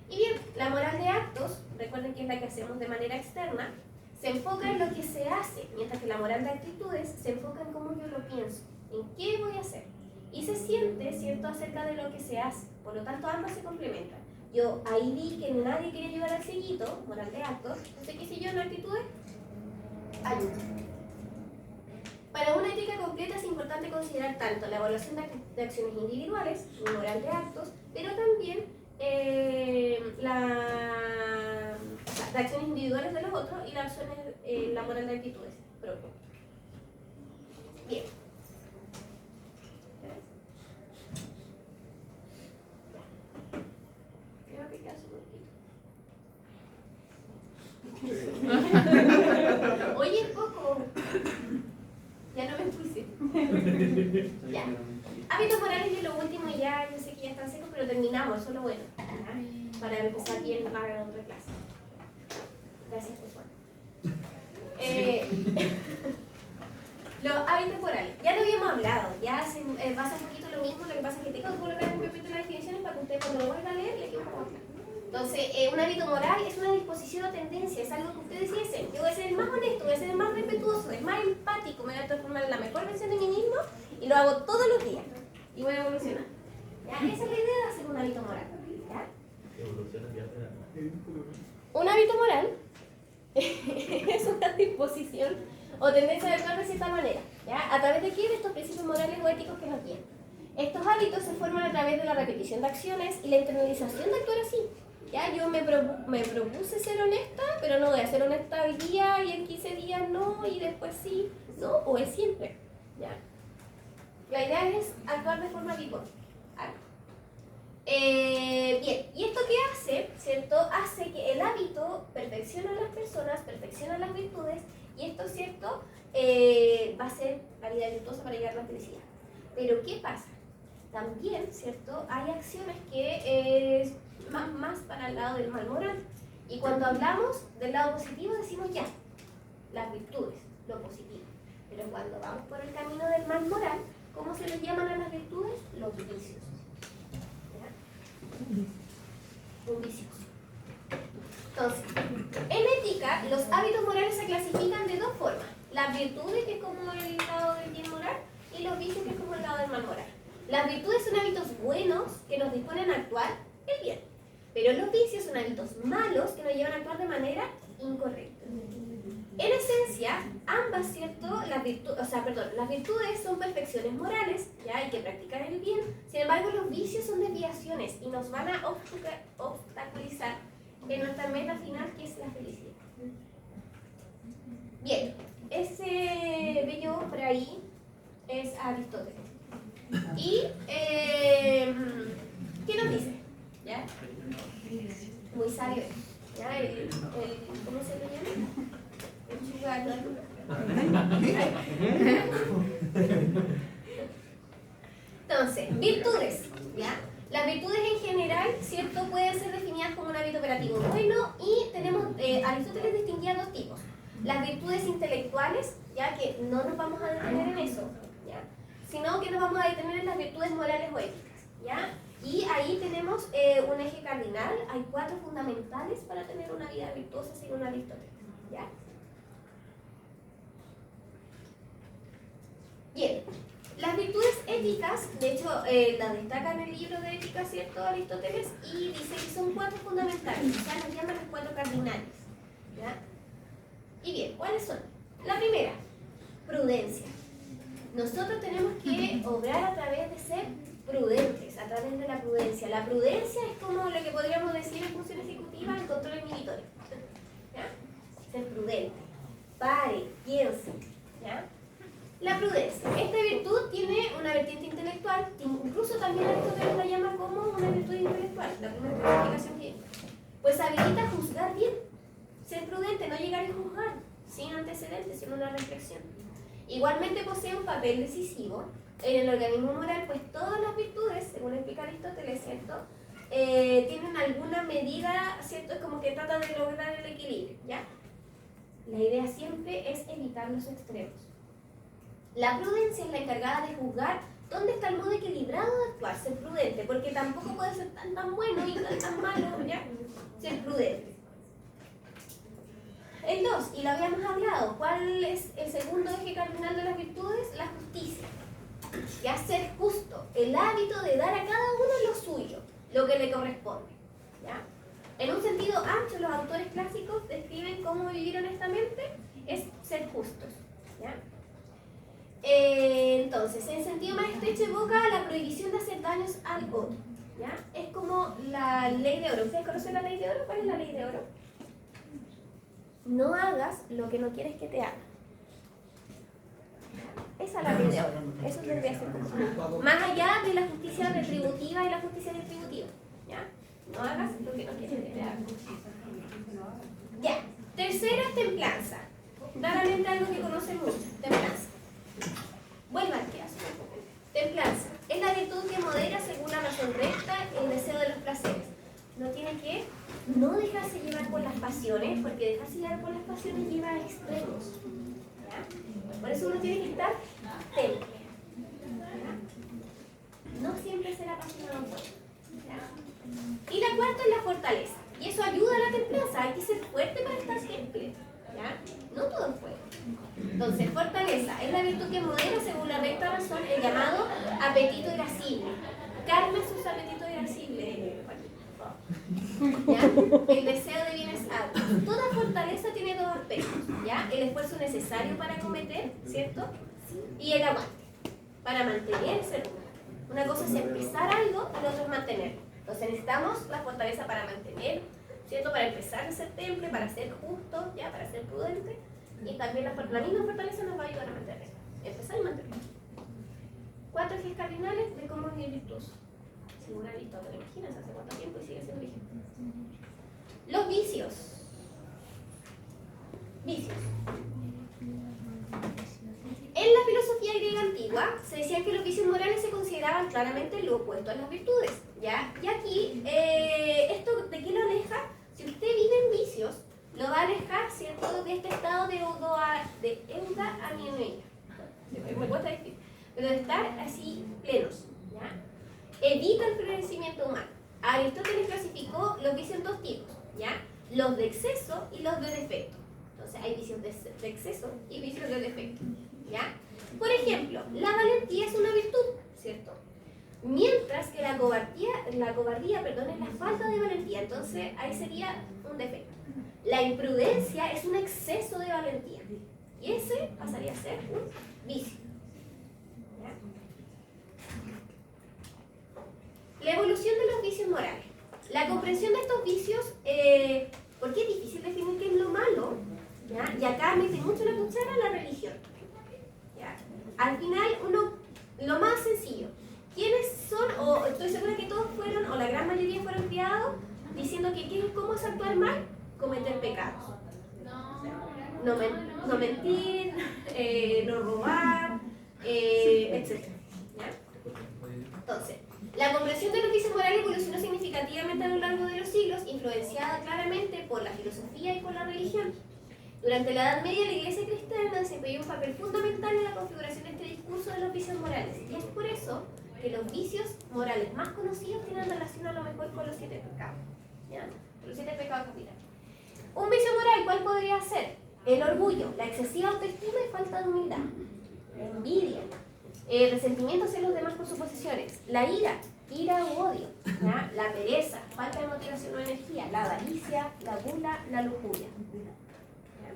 Y bien, la moral de actos, recuerden que es la que hacemos de manera externa, se enfoca en lo que se hace, mientras que la moral de actitudes se enfoca en cómo yo lo pienso, en qué voy a hacer. Y se siente, ¿cierto?, acerca de lo que se hace. Por lo tanto, ambas se complementan. Yo ahí vi que nadie quería ayudar al cieguito, moral de actos, entonces ¿qué hice yo en actitudes? Ayuda. Para una ética completa es importante considerar tanto la evaluación de acciones individuales, moral de actos, pero también de acciones individuales de los otros y la moral de actitudes propias. Bien. Creo que queda súper. Oye, poco. Ya no me puse. Ya. Hábitos morales y lo último, y ya yo sé que ya están secos, pero terminamos, eso es lo bueno. ¿Ya? Para empezar bien la otra clase. Gracias, Josué. Los hábitos morales. Ya lo habíamos hablado, ya se pasa un poquito lo mismo, lo que pasa es que tengo que colocar en un papel las definiciones para que usted cuando lo vuelva a leer le quede un poco claro. Entonces, un hábito moral es una disposición o tendencia, es algo que usted decide ser. Yo voy a ser el más honesto, voy a ser el más respetuoso, el más empático, me voy a transformar en la mejor versión de mí mismo y lo hago todos los días. Y voy a evolucionar. ¿Ya? Esa es la idea de hacer un hábito moral. ¿Ya? Un hábito moral es una disposición o tendencia a actuar de cierta manera. ¿Ya? ¿A través de qué? De estos principios morales o éticos que nos guían. Estos hábitos se forman a través de la repetición de acciones y la internalización de actuar así. ¿Ya? Yo me propuse ser honesta, pero no voy a ser honesta hoy día y en 15 días no, y después sí, no, o es siempre. ¿Ya? La idea es actuar de forma habitual. Bien, ¿y esto qué hace? ¿Cierto? Hace que el hábito perfeccione a las personas, perfecciona las virtudes, y esto, ¿cierto? Va a ser la vida virtuosa para llegar a la felicidad. Pero ¿qué pasa? También, ¿cierto? Hay acciones que es más para el lado del mal moral. Y cuando hablamos del lado positivo decimos ya, las virtudes, lo positivo. Pero cuando vamos por el camino del mal moral, ¿cómo se les llaman a las virtudes? Los vicios. ¿Ya? Un vicio. Entonces, en ética, los hábitos morales se clasifican de dos formas. Las virtudes, que es como el lado del bien moral, y los vicios, que es como el lado del mal moral. Las virtudes son hábitos buenos que nos disponen a actuar el bien, pero los vicios son hábitos malos que nos llevan a actuar de manera incorrecta. En esencia, ambas, ¿cierto? Las virtudes son perfecciones morales, ya hay que practicar el bien. Sin embargo, los vicios son desviaciones y nos van a obstaculizar en nuestra meta final, que es la felicidad. Bien, ese bello hombre ahí es Aristóteles. ¿Y qué nos dice? ¿Ya? Muy sabio. ¿Ya? ¿Cómo se le llama? El chugato. Entonces, virtudes. ¿Ya? Las virtudes en general, ¿cierto? Pueden ser definidas como un hábito operativo bueno, y tenemos, Aristóteles distinguía dos tipos. Las virtudes intelectuales, ya que no nos vamos a detener en eso, ¿ya? Sino que nos vamos a detener en las virtudes morales o éticas, ¿ya? Y ahí tenemos un eje cardinal, hay 4 fundamentales para tener una vida virtuosa según Aristóteles, ¿ya? Bien, las virtudes éticas, de hecho, las destaca en el libro de ética, ¿cierto? Aristóteles, y dice que son 4 fundamentales, o sea, nos llaman las 4 cardinales, ¿ya? Y bien, ¿cuáles son? La primera, prudencia. Nosotros tenemos que obrar a través de ser prudentes, a través de la prudencia. La prudencia es como lo que podríamos decir en función ejecutiva, el control inhibitorio. ¿Ya? Ser prudente, pare, piense. ¿Ya? La prudencia. Esta virtud tiene una vertiente intelectual, incluso también Aristóteles la llama como una virtud intelectual, la primera clasificación que pues habilita juzgar bien. Ser prudente, no llegar a juzgar sin antecedentes, sin una reflexión. Igualmente posee un papel decisivo en el organismo moral, pues todas las virtudes, según explica Aristóteles, ¿cierto? Tienen alguna medida, ¿cierto? Es como que trata de lograr el equilibrio, ¿ya? La idea siempre es evitar los extremos. La prudencia es la encargada de juzgar dónde está el modo equilibrado de actuar, ser prudente, porque tampoco puede ser tan bueno y tan malo, ¿ya? Ser prudente. El 2, y lo habíamos hablado, ¿cuál es el segundo eje cardinal de las virtudes? La justicia. Ya, ser justo, el hábito de dar a cada uno lo suyo, lo que le corresponde. ¿Ya? En un sentido amplio, los autores clásicos describen cómo vivir honestamente es ser justos. ¿Ya? Entonces, en sentido más estrecho evoca la prohibición de hacer daños al otro. ¿Ya? Es como la ley de oro. ¿Ustedes conocen la ley de oro? ¿Cuál es la ley de oro? No hagas lo que no quieres que te hagan. Esa es la ley de oro. Eso debería ser como más allá de la justicia retributiva y la justicia distributiva. ¿Ya? No hagas lo que no quieres que te hagan. Ya. Tercera, templanza. Claramente algo que conocen mucho. Templanza. Vuelva al caso. Templanza. Es la virtud que modera según la razón recta el deseo de los placeres. No tiene que no dejarse llevar por las pasiones, porque dejarse llevar por las pasiones lleva a extremos. ¿Ya? Por eso uno tiene que estar temple. ¿Ya? No siempre ser apasionado. ¿Ya? Y la cuarta es la fortaleza. Y eso ayuda a la templanza. Hay que ser fuerte para estar simple. ¿Ya? No todo es fuerte. Entonces, fortaleza es la virtud que modera, según la recta razón, el llamado apetito irascible. Carmen sus apetitos irascibles. ¿Ya? El deseo de bienes altos. Toda fortaleza tiene dos aspectos. ¿Ya? El esfuerzo necesario para cometer, ¿cierto? Y el aguante, para mantener ese lugar. Una cosa es empezar algo y la otra es mantenerlo. Entonces necesitamos la fortaleza para mantener, ¿cierto? Para empezar a ser temple, para ser justo, ¿ya? Para ser prudente. Y también la misma fortaleza nos va a ayudar a mantener. Empezar y mantener. 4 ejes cardinales de cómo vivir virtuoso. Según Aristóteles, imagínense hace cuánto tiempo y sigue siendo vigente. Los vicios. Vicios. En la filosofía griega antigua se decía que los vicios morales se consideraban claramente lo opuesto a las virtudes, ¿ya? Y aquí, ¿esto de qué lo aleja? Si usted vive en vicios, lo va a alejar, ¿cierto?, de este estado de eudaimonia. Me cuesta decir, pero de estar así plenos, ¿ya? Evita el florecimiento humano. Aristóteles clasificó los vicios en 2 tipos, ¿ya? Los de exceso y los de defecto. Entonces hay vicios de exceso y vicios de defecto, ¿ya? Por ejemplo, la valentía es una virtud, ¿cierto? Mientras que la cobardía, es la falta de valentía. Entonces ahí sería un defecto. La imprudencia es un exceso de valentía. Y ese pasaría a ser un vicio. ¿Ya? La evolución de los vicios morales. La comprensión de estos vicios, porque es difícil definir qué es lo malo, ¿ya? Y acá mete mucho la cuchara la religión. ¿Ya? Al final, lo más sencillo, ¿quiénes son? O estoy segura que todos fueron, o la gran mayoría fueron criados diciendo que ¿cómo es actuar mal? Cometer pecados. No mentir, no robar, etc. ¿Ya? Entonces, la comprensión de los vicios morales evolucionó significativamente a lo largo de los siglos, influenciada claramente por la filosofía y por la religión. Durante la Edad Media, la Iglesia cristiana desempeñó un papel fundamental en la configuración de este discurso de los vicios morales. Y es por eso que los vicios morales más conocidos tienen relación a lo mejor con los 7 pecados. ¿Ya? Los 7 pecados capitales. Un vicio moral, ¿cuál podría ser? El orgullo, la excesiva autoestima y falta de humildad. La envidia, resentimiento hacia los demás por sus posesiones. La ira u odio. ¿Ya? La pereza, falta de motivación o energía. La avaricia, la gula, la lujuria. ¿Ya?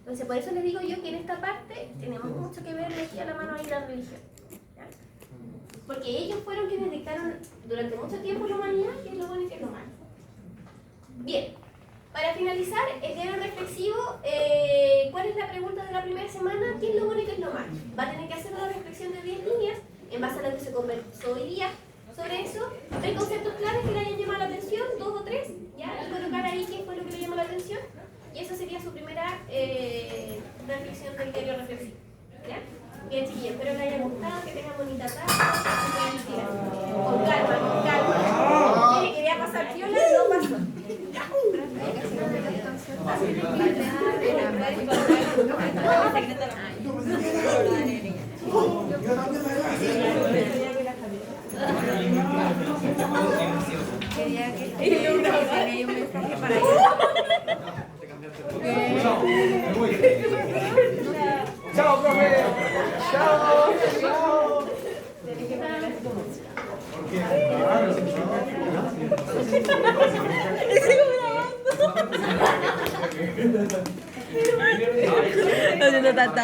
Entonces, por eso les digo yo que en esta parte tenemos mucho que ver aquí a la mano ahí la religión. ¿Ya? Porque ellos fueron quienes dictaron durante mucho tiempo la humanidad qué es lo bueno y qué es lo malo. Bien, para finalizar el diario reflexivo, ¿cuál es la pregunta de la primera semana? ¿Qué es lo bueno y qué es lo malo? Va a tener que hacer una reflexión de 10 líneas en base a lo que se conversó hoy día sobre eso. 3 conceptos claves que le hayan llamado la atención, 2 o 3, ¿ya? Y colocar ahí qué fue lo que le llamó la atención. Y esa sería su primera reflexión del diario reflexivo. ¿Ya? Bien, chiquillos, espero que les haya gustado, que tengan bonita tarde. Con calma. Dije, quería pasar piola, no pasó. Quería que hay un mensaje para ella. Chao, profe. Chao. Chao. Haciendo tanto.